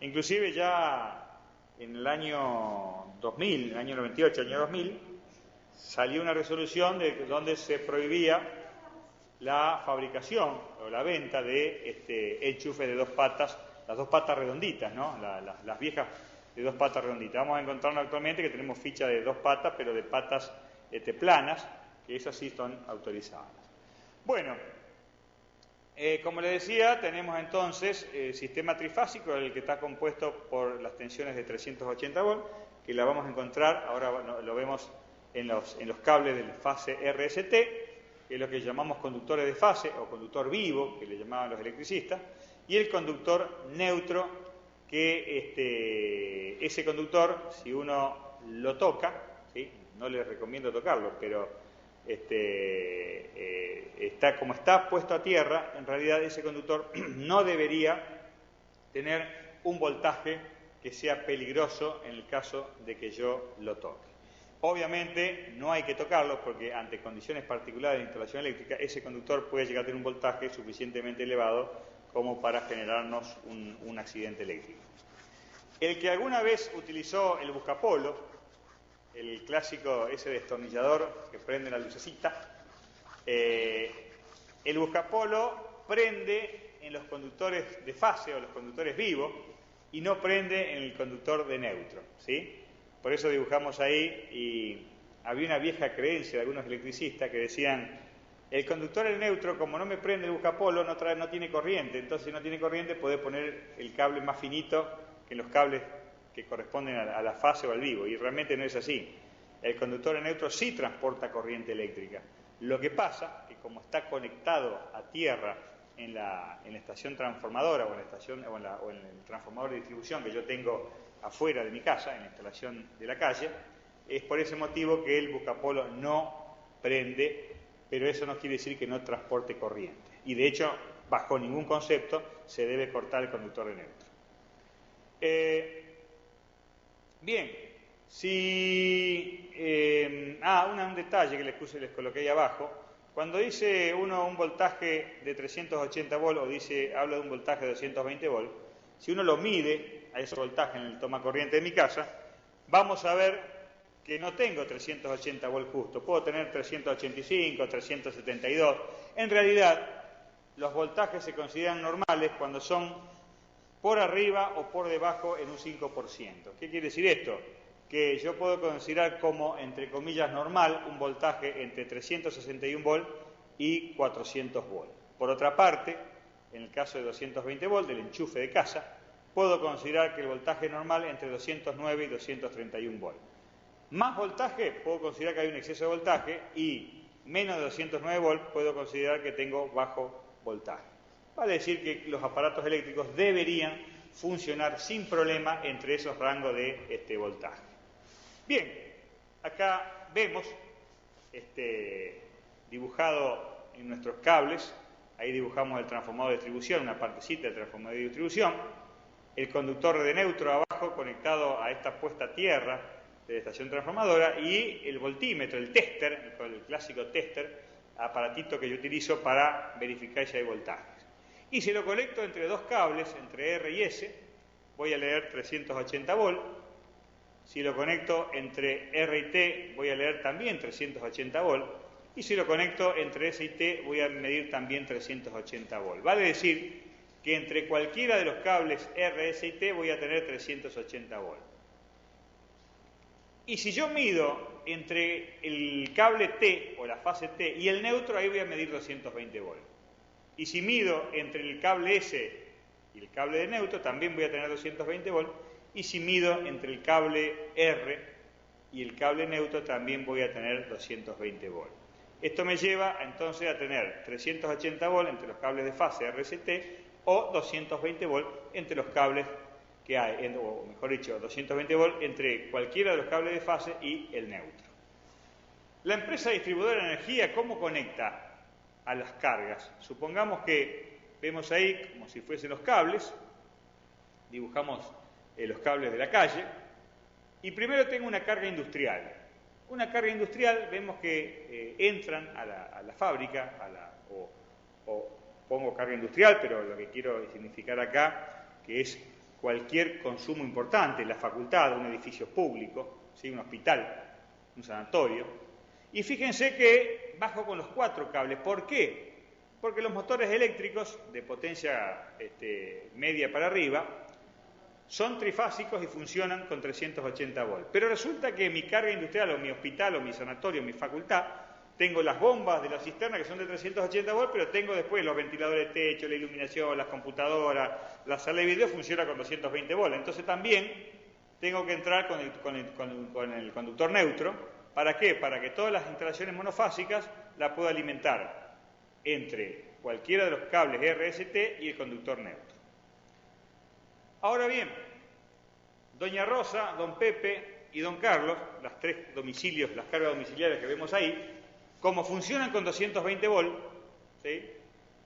Inclusive ya en el año 2000, en el año 98, año 2000, salió una resolución donde se prohibía la fabricación o la venta de enchufes de 2 patas, las 2 patas redonditas, ¿no? Las viejas de 2 patas redonditas. Vamos a encontrarnos actualmente que tenemos fichas de 2 patas, pero de patas planas, que esas sí son autorizadas. Bueno, como les decía, tenemos entonces el sistema trifásico, el que está compuesto por las tensiones de 380 volts, que la vamos a encontrar, ahora lo vemos en los cables de fase RST, que es lo que llamamos conductores de fase o conductor vivo, que le llamaban los electricistas, y el conductor neutro, que ese conductor, si uno lo toca, ¿sí? No les recomiendo tocarlo, pero como está puesto a tierra, en realidad ese conductor no debería tener un voltaje que sea peligroso en el caso de que yo lo toque. Obviamente no hay que tocarlo porque ante condiciones particulares de instalación eléctrica ese conductor puede llegar a tener un voltaje suficientemente elevado como para generarnos un accidente eléctrico. El que alguna vez utilizó el buscapolo, el clásico ese destornillador que prende la lucecita, el buscapolo prende en los conductores de fase o los conductores vivos y no prende en el conductor de neutro, ¿sí? Por eso dibujamos ahí, y había una vieja creencia de algunos electricistas que decían, el conductor en neutro, como no me prende el buscapolo, no tiene corriente, entonces si no tiene corriente puede poner el cable más finito que los cables que corresponden a la fase o al vivo, y realmente no es así. El conductor en neutro sí transporta corriente eléctrica. Lo que pasa que como está conectado a tierra en la estación transformadora o en el transformador de distribución que yo tengo afuera de mi casa, en la instalación de la calle, es por ese motivo que el buscapolo no prende, pero eso no quiere decir que no transporte corriente. Y de hecho, bajo ningún concepto, se debe cortar el conductor de neutro. Bien, un detalle que les coloqué ahí abajo. Cuando dice uno un voltaje de 380 volts o habla de un voltaje de 220 volts, si uno lo mide a ese voltaje en el toma corriente de mi casa, vamos a ver que no tengo 380 volts justo, puedo tener 385, 372. En realidad, los voltajes se consideran normales cuando son por arriba o por debajo en un 5%. ¿Qué quiere decir esto? Que yo puedo considerar como, entre comillas, normal un voltaje entre 361 volts y 400 volts. Por otra parte, en el caso de 220 volts del enchufe de casa, puedo considerar que el voltaje normal entre 209 y 231 volts. Más voltaje, puedo considerar que hay un exceso de voltaje, y menos de 209 volts puedo considerar que tengo bajo voltaje. Vale decir que los aparatos eléctricos deberían funcionar sin problema entre esos rangos de voltaje. Bien, acá vemos dibujado en nuestros cables, ahí dibujamos el transformador de distribución, una partecita del transformador de distribución, el conductor de neutro abajo conectado a esta puesta a tierra de la estación transformadora, y el voltímetro, el tester, el clásico tester, aparatito que yo utilizo para verificar si hay voltajes. Y si lo conecto entre dos cables, entre R y S, voy a leer 380 volts. Si lo conecto entre R y T, voy a leer también 380 volts. Y si lo conecto entre S y T, voy a medir también 380 volts. Vale decir que entre cualquiera de los cables R, S y T voy a tener 380 volts. Y si yo mido entre el cable T o la fase T y el neutro, ahí voy a medir 220 volts. Y si mido entre el cable S y el cable de neutro, también voy a tener 220 volts. Y si mido entre el cable R y el cable neutro, también voy a tener 220 volts. Esto me lleva entonces a tener 380 volts entre los cables de fase RST o 220 volts entre los cables que hay, o mejor dicho, 220 volts entre cualquiera de los cables de fase y el neutro. La empresa distribuidora de energía, ¿cómo conecta a las cargas? Supongamos que vemos ahí como si fuesen los cables, dibujamos los cables de la calle, y primero tengo una carga industrial. Una carga industrial, vemos que entran a la fábrica, o pongo carga industrial, pero lo que quiero significar acá, que es cualquier consumo importante, la facultad, un edificio público, ¿sí? Un hospital, un sanatorio. Y fíjense que bajo con los 4 cables. ¿Por qué? Porque los motores eléctricos de potencia media para arriba son trifásicos y funcionan con 380 volts. Pero resulta que mi carga industrial, o mi hospital, o mi sanatorio, mi facultad, tengo las bombas de la cisterna que son de 380 volts, pero tengo después los ventiladores de techo, la iluminación, las computadoras, la sala de video funciona con 220 volts. Entonces también tengo que entrar con el conductor neutro. ¿Para qué? Para que todas las instalaciones monofásicas la puedo alimentar entre cualquiera de los cables RST y el conductor neutro. Ahora bien, doña Rosa, don Pepe y don Carlos, las tres domicilios, las cargas domiciliarias que vemos ahí, como funcionan con 220 volt, ¿sí?,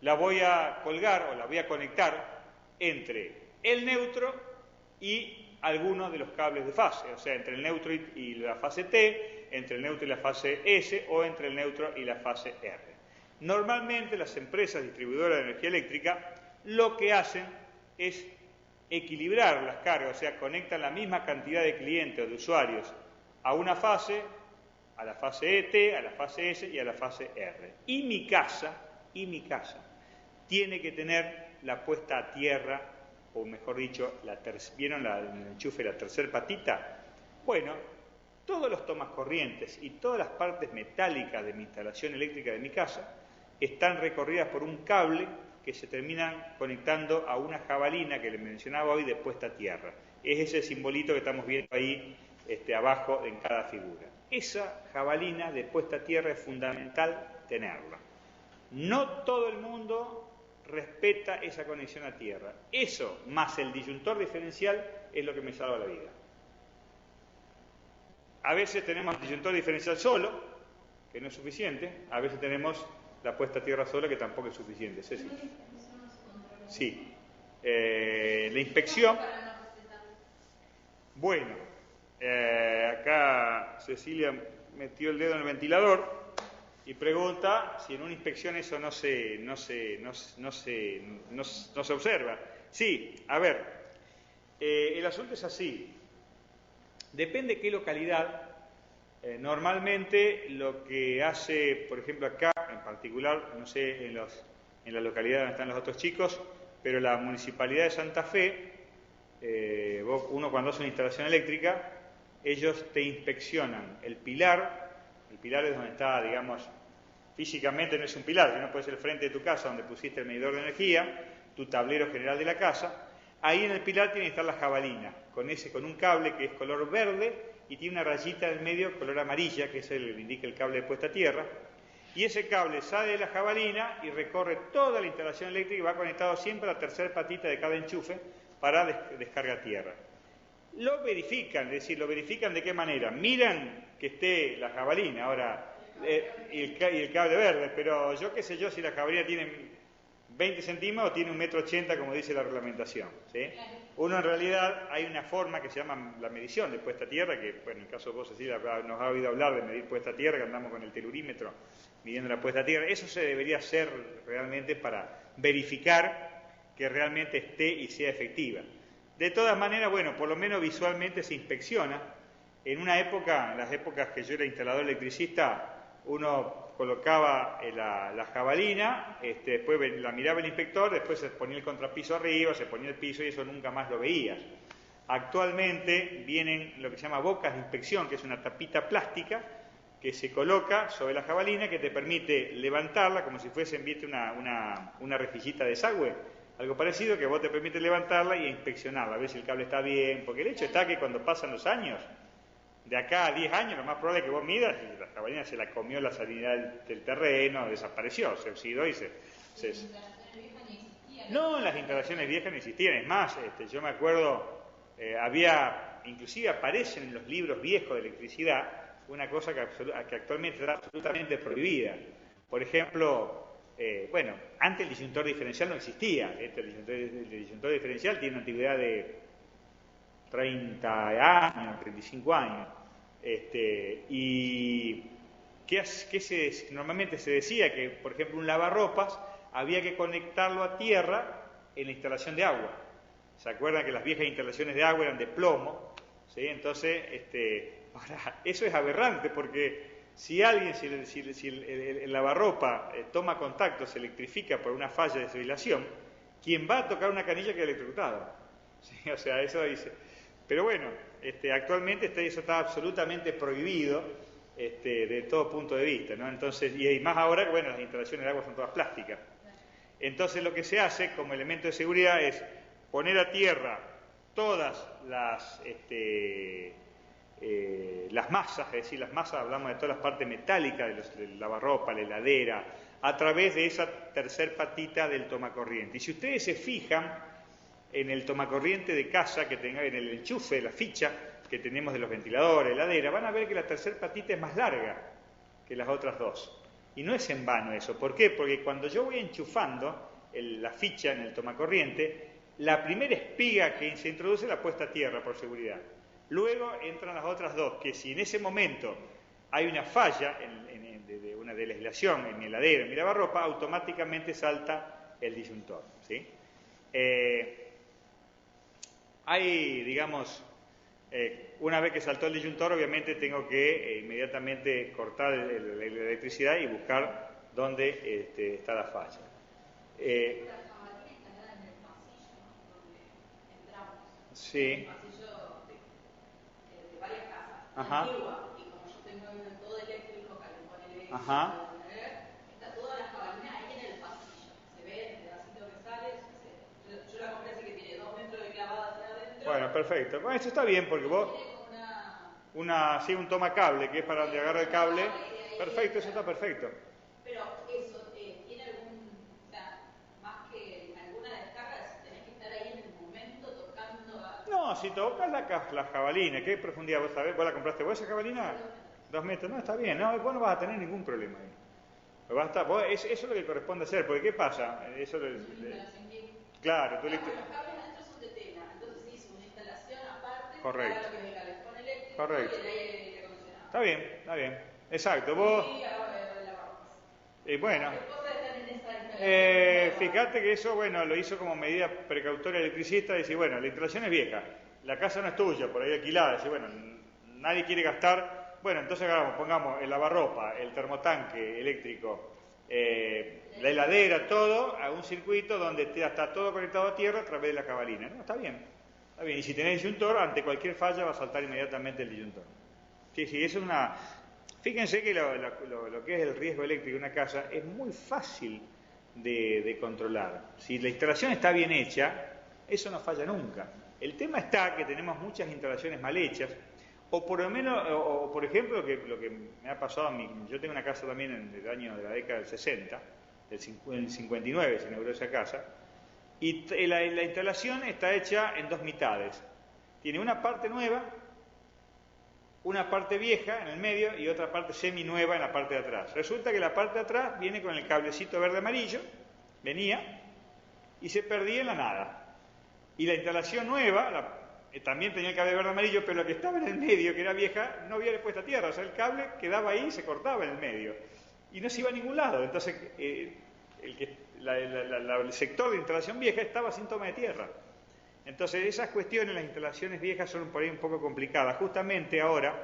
la voy a colgar o la voy a conectar entre el neutro y algunos de los cables de fase, o sea, entre el neutro y la fase T, entre el neutro y la fase S o entre el neutro y la fase R. Normalmente las empresas distribuidoras de energía eléctrica lo que hacen es equilibrar las cargas, o sea, conectan la misma cantidad de clientes o de usuarios a una fase, a la fase ET, a la fase S y a la fase R. Y mi casa tiene que tener la puesta a tierra, o mejor dicho, ¿vieron el enchufe de la tercera patita? Bueno, todos los tomas corrientes y todas las partes metálicas de mi instalación eléctrica de mi casa están recorridas por un cable que se terminan conectando a una jabalina que les mencionaba hoy de puesta a tierra. Es ese simbolito que estamos viendo ahí abajo en cada figura. Esa jabalina de puesta a tierra es fundamental tenerla. No todo el mundo respeta esa conexión a tierra. Eso, más el disyuntor diferencial, es lo que me salva la vida. A veces tenemos el disyuntor diferencial solo, que no es suficiente. A veces tenemos la puesta a tierra sola, que tampoco es suficiente. Ceci. Sí. La inspección. Bueno, acá Cecilia metió el dedo en el ventilador y pregunta si en una inspección eso no se observa. Sí, a ver, el asunto es así. Depende de qué localidad. Normalmente lo que hace, por ejemplo acá, en particular, no sé en la localidad donde están los otros chicos, pero la Municipalidad de Santa Fe, uno cuando hace una instalación eléctrica, ellos te inspeccionan el pilar es donde está, digamos, físicamente no es un pilar, sino puede ser el frente de tu casa donde pusiste el medidor de energía, tu tablero general de la casa. Ahí en el pilar tiene que estar la jabalina, con un cable que es color verde y tiene una rayita en el medio color amarilla, que es el que indica el cable de puesta a tierra. Y ese cable sale de la jabalina y recorre toda la instalación eléctrica y va conectado siempre a la tercera patita de cada enchufe para descarga a tierra. Lo verifican, es decir, ¿lo verifican de qué manera? Miran que esté la jabalina, ahora, y el cable verde, pero yo qué sé yo si la jabalina tiene 20 centímetros o tiene 1,80 m, como dice la reglamentación, ¿sí? Uno en realidad, hay una forma que se llama la medición de puesta a tierra, que bueno, en el caso de vos, Cecilia, nos ha oído hablar de medir puesta a tierra, que andamos con el telurímetro midiendo la puesta a tierra. Eso se debería hacer realmente para verificar que realmente esté y sea efectiva. De todas maneras, bueno, por lo menos visualmente se inspecciona. En una época, en las épocas que yo era instalador electricista, uno colocaba la jabalina, después la miraba el inspector, después se ponía el contrapiso arriba, se ponía el piso y eso nunca más lo veías. Actualmente vienen lo que se llama bocas de inspección, que es una tapita plástica que se coloca sobre la jabalina que te permite levantarla como si fuese, ¿viste?, una rejillita de desagüe, algo parecido, que vos te permite levantarla y inspeccionarla, a ver si el cable está bien, porque el hecho está que cuando pasan los años, de acá a 10 años, lo más probable es que vos midas y la jabalina se la comió la salinidad del terreno, desapareció, se oxidó y No, las instalaciones viejas no existían. Es más, yo me acuerdo, inclusive aparecen en los libros viejos de electricidad una cosa que actualmente está absolutamente prohibida. Por ejemplo, antes el disyuntor diferencial no existía. El disyuntor diferencial tiene una antigüedad de 30 años, 35 años. Y normalmente se decía que, por ejemplo, un lavarropas había que conectarlo a tierra en la instalación de agua. ¿Se acuerdan que las viejas instalaciones de agua eran de plomo? ¿Sí? Entonces, ahora, eso es aberrante porque si el lavarropa toma contacto, se electrifica por una falla de desvibración, quien va a tocar una canilla queda electrocutado. ¿Sí? O sea, eso dice. Pero bueno, actualmente eso está absolutamente prohibido de todo punto de vista, ¿no? Entonces, y más ahora que bueno, las instalaciones de agua son todas plásticas. Entonces lo que se hace como elemento de seguridad es poner a tierra todas las masas, es decir, las masas, hablamos de todas las partes metálicas del lavarropa, la heladera, a través de esa tercer patita del tomacorriente. Y si ustedes se fijan en el tomacorriente de casa, que tenga en el enchufe, la ficha que tenemos de los ventiladores, heladera, van a ver que la tercer patita es más larga que las otras dos. Y no es en vano eso. ¿Por qué? Porque cuando yo voy enchufando la ficha en el tomacorriente, la primera espiga que se introduce la puesta a tierra por seguridad. Luego entran las otras dos, que si en ese momento hay una falla de una legislación en mi heladera, en mi lavarropa, automáticamente salta el disyuntor, ¿sí? Hay, digamos, una vez que saltó el disyuntor, obviamente tengo que inmediatamente cortar la electricidad y buscar dónde está la falla. Sí. Ajá. Antigua, y como yo tengo todo eléctrico, calefón eléctrico, Ajá. está toda la cabalina ahí en el pasillo. Se ve el pedacito que sale, yo la compré así que tiene 2 metros de clavada hacia adentro. Bueno, perfecto. Bueno, eso está bien porque vos... Sí, un tomacable, que es para donde agarra el cable. Perfecto, eso está perfecto. Pero eso, ¿tiene algún... O sea, más que alguna descarga, tenés que estar ahí en el momento tocando a... No, si tocas la jabalina, ¿qué profundidad vos sabés? ¿Vos la compraste vos esa jabalina? 2 metros, no, está bien, no, vos no vas a tener ningún problema ahí. Eso es lo que corresponde hacer, porque ¿qué pasa? Claro, tú los cables adentro son de tela, entonces se hizo una instalación aparte correcto. para lo que es el calefón eléctrico Correcto. y el aire acondicionado. Está bien, exacto. Vos, bueno, fíjate que eso, bueno, lo hizo como medida precautoria el electricista, decir, bueno, la instalación es vieja, la casa no es tuya, por ahí alquilada, decir, bueno, nadie quiere gastar, bueno, entonces pongamos el lavarropa, el termotanque eléctrico, la heladera, todo, a un circuito donde está todo conectado a tierra a través de la cabalina. No, está bien, y si tenés disyuntor, ante cualquier falla va a saltar inmediatamente el disyuntor. Sí, eso es una... Fíjense que lo que es el riesgo eléctrico en una casa es muy fácil de controlar. Si la instalación está bien hecha, eso no falla nunca. El tema está que tenemos muchas instalaciones mal hechas, o por lo menos, o por ejemplo, lo que me ha pasado a mí, yo tengo una casa también del año de la década del 60, del 59 se inauguró esa casa, y la instalación está hecha en 2 mitades. Tiene una parte nueva, una parte vieja en el medio y otra parte semi-nueva en la parte de atrás. Resulta que la parte de atrás viene con el cablecito verde-amarillo, venía, y se perdía en la nada. Y la instalación nueva, también tenía el cable verde-amarillo, pero la que estaba en el medio, que era vieja, no había puesta a tierra, o sea, el cable quedaba ahí y se cortaba en el medio. Y no se iba a ningún lado, entonces el sector de instalación vieja estaba sin toma de tierra. Entonces esas cuestiones, las instalaciones viejas son por ahí un poco complicadas. Justamente ahora,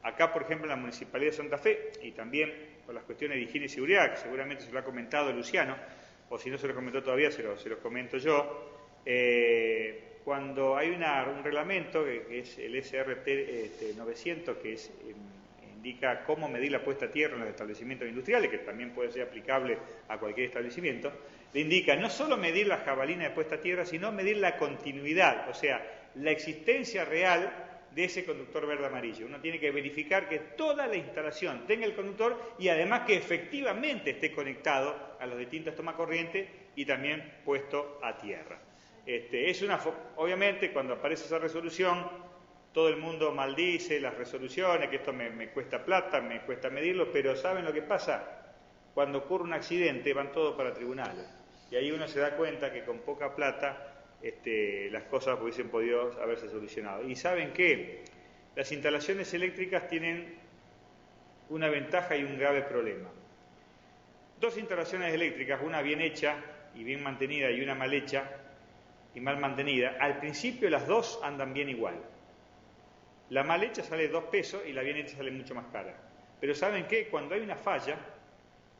acá por ejemplo en la Municipalidad de Santa Fe, y también por las cuestiones de higiene y seguridad, que seguramente se lo ha comentado Luciano, o si no se lo comentó todavía, se los comento yo, cuando hay un reglamento, que es el SRT 900, que indica cómo medir la puesta a tierra en los establecimientos industriales, que también puede ser aplicable a cualquier establecimiento, le indica no solo medir la jabalina de puesta a tierra, sino medir la continuidad, o sea, la existencia real de ese conductor verde-amarillo. Uno tiene que verificar que toda la instalación tenga el conductor y además que efectivamente esté conectado a los distintos tomacorrientes y también puesto a tierra. Obviamente, cuando aparece esa resolución, todo el mundo maldice las resoluciones, que esto me cuesta plata, me cuesta medirlo, pero ¿saben lo que pasa? Cuando ocurre un accidente van todos para tribunales. Y ahí uno se da cuenta que con poca plata las cosas hubiesen podido haberse solucionado. ¿Y saben qué? Las instalaciones eléctricas tienen una ventaja y un grave problema. 2 instalaciones eléctricas, una bien hecha y bien mantenida y una mal hecha y mal mantenida, al principio las dos andan bien igual. La mal hecha sale 2 pesos y la bien hecha sale mucho más cara. Pero ¿saben qué? Cuando hay una falla,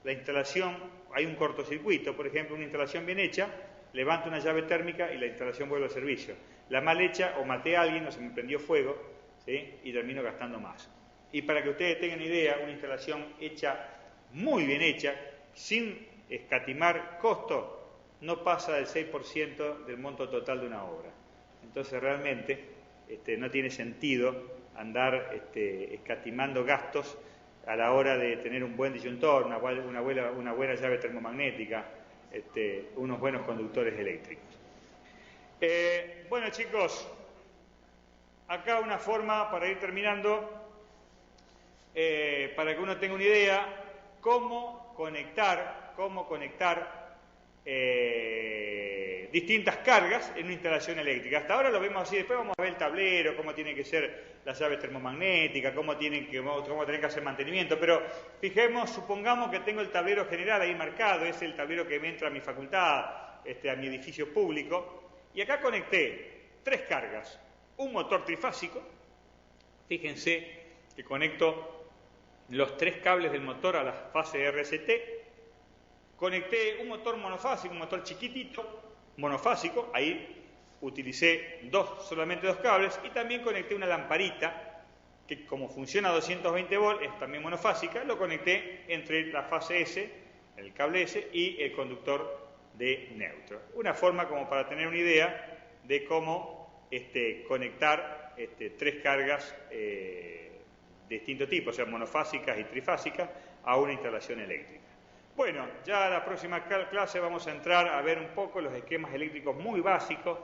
la instalación, hay un cortocircuito, por ejemplo, una instalación bien hecha, levanta una llave térmica y la instalación vuelve al servicio. La mal hecha, o maté a alguien o se me prendió fuego, ¿sí? Y termino gastando más. Y para que ustedes tengan idea, una instalación hecha, muy bien hecha, sin escatimar costo, no pasa del 6% del monto total de una obra. Entonces realmente no tiene sentido andar escatimando gastos a la hora de tener un buen disyuntor, una buena llave termomagnética, unos buenos conductores eléctricos. Bueno, chicos, acá una forma para ir terminando, para que uno tenga una idea, cómo conectar distintas cargas en una instalación eléctrica. Hasta ahora lo vemos así, después vamos a ver el tablero, cómo tiene que ser la llave termomagnética, cómo tienen que hacer mantenimiento, pero supongamos que tengo el tablero general ahí marcado, es el tablero que me entra a mi facultad, a mi edificio público, y acá conecté 3 cargas, un motor trifásico, fíjense que conecto los 3 cables del motor a la fase RST, conecté un motor monofásico, un motor chiquitito, monofásico, ahí utilicé solamente 2 cables, y también conecté una lamparita, que como funciona a 220 volts, es también monofásica, lo conecté entre la fase S, el cable S, y el conductor de neutro. Una forma como para tener una idea de cómo conectar 3 cargas de distinto tipo, o sea, monofásicas y trifásicas, a una instalación eléctrica. Bueno, ya la próxima clase vamos a entrar a ver un poco los esquemas eléctricos muy básicos,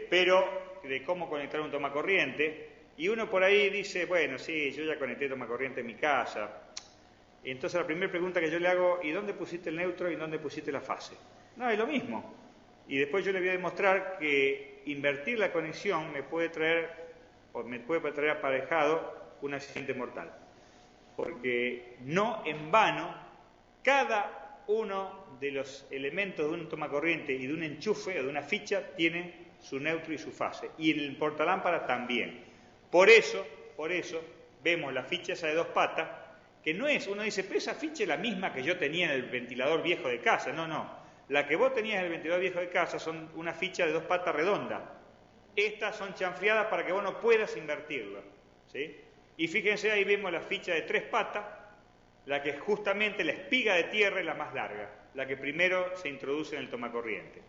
pero de cómo conectar un tomacorriente. Y uno por ahí dice, bueno, sí, yo ya conecté tomacorriente en mi casa. Entonces la primera pregunta que yo le hago, ¿y dónde pusiste el neutro y dónde pusiste la fase? No, es lo mismo. Y después yo le voy a demostrar que invertir la conexión me puede traer aparejado un accidente mortal. Porque no en vano, cada uno de los elementos de un tomacorriente y de un enchufe o de una ficha tiene su neutro y su fase. Y el portalámpara también. Por eso vemos la ficha esa de 2 patas, que no es, uno dice, pero esa ficha es la misma que yo tenía en el ventilador viejo de casa. No. La que vos tenías en el ventilador viejo de casa son una ficha de 2 patas redonda. Estas son chanfleadas para que vos no puedas invertirlo, ¿sí? Y fíjense, ahí vemos la ficha de 3 patas, la que es justamente la espiga de tierra es la más larga, la que primero se introduce en el tomacorriente.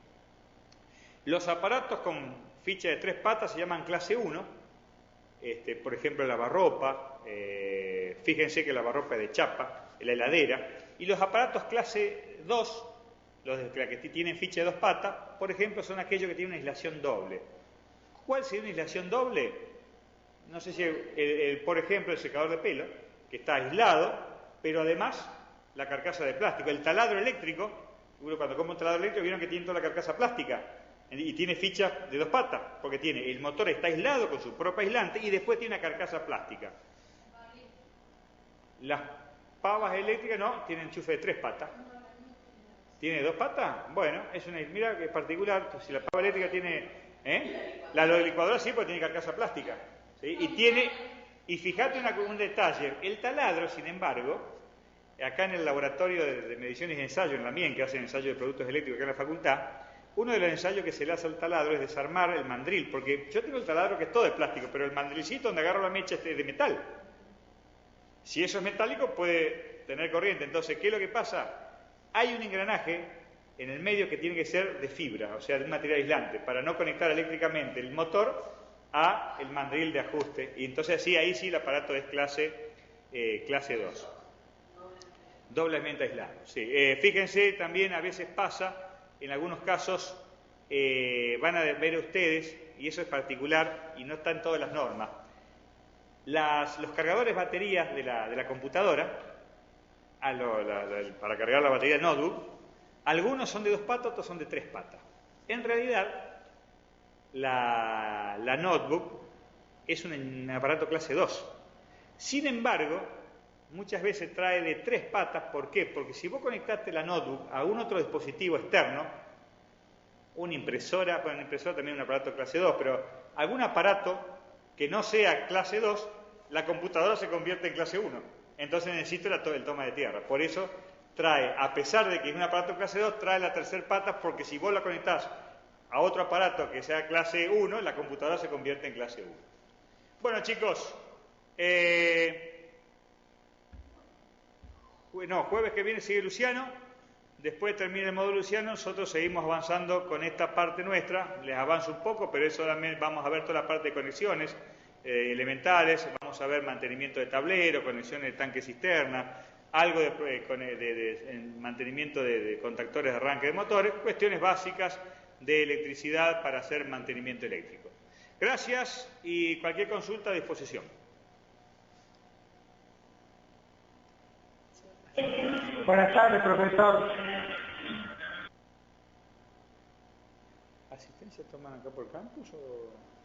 Los aparatos con ficha de 3 patas se llaman clase 1, por ejemplo el lavarropa, fíjense que el lavarropa es de chapa, la heladera, y los aparatos clase 2, los que tienen ficha de 2 patas, por ejemplo, son aquellos que tienen una aislación doble. ¿Cuál sería una aislación doble? No sé si, por ejemplo, el secador de pelo, que está aislado, pero además la carcasa de plástico. El taladro eléctrico, uno cuando compra un taladro eléctrico vieron que tiene toda la carcasa plástica y tiene ficha de 2 patas, porque el motor está aislado con su propio aislante y después tiene una carcasa plástica. Las pavas eléctricas no, tienen enchufe de 3 patas. ¿Tiene 2 patas? Bueno, mira que es particular, si la pava eléctrica tiene... La licuadora sí, porque tiene carcasa plástica, ¿sí? Y fíjate un detalle, el taladro, sin embargo, acá en el laboratorio de mediciones y ensayo, en la MIEN, que hacen ensayo de productos eléctricos acá en la facultad, uno de los ensayos que se le hace al taladro es desarmar el mandril, porque yo tengo el taladro que es todo de plástico, pero el mandrilcito donde agarro la mecha es de metal. Si eso es metálico puede tener corriente, entonces, ¿qué es lo que pasa? Hay un engranaje en el medio que tiene que ser de fibra, o sea, de un material aislante, para no conectar eléctricamente el motor a el mandril de ajuste. Y entonces ahí sí el aparato es clase 2. Doblemente aislado. Sí. Fíjense, también a veces pasa, en algunos casos van a ver ustedes, y eso es particular y no está en todas las normas, los cargadores baterías de la computadora, para cargar la batería de notebook, algunos son de 2 patas, otros son de 3 patas. En realidad, la notebook es un aparato clase 2. Sin embargo, muchas veces trae de 3 patas. ¿Por qué? Porque si vos conectaste la notebook a un otro dispositivo externo, una impresora también es un aparato clase 2, pero algún aparato que no sea clase 2, la computadora se convierte en clase 1. Entonces necesito el toma de tierra. Por eso trae, a pesar de que es un aparato clase 2, trae la 3 pata, porque si vos la conectás a otro aparato que sea clase 1, la computadora se convierte en clase 1. Bueno, chicos, jueves que viene sigue Luciano, después termina el módulo Luciano, nosotros seguimos avanzando con esta parte nuestra, les avanzo un poco, pero eso también vamos a ver toda la parte de conexiones, elementales. Vamos a ver mantenimiento de tablero, conexiones de tanque cisterna, algo de mantenimiento de contactores de arranque de motores, cuestiones básicas de electricidad para hacer mantenimiento eléctrico. Gracias y cualquier consulta a disposición. Buenas tardes, profesor. ¿Asistencia toman acá por campus o...?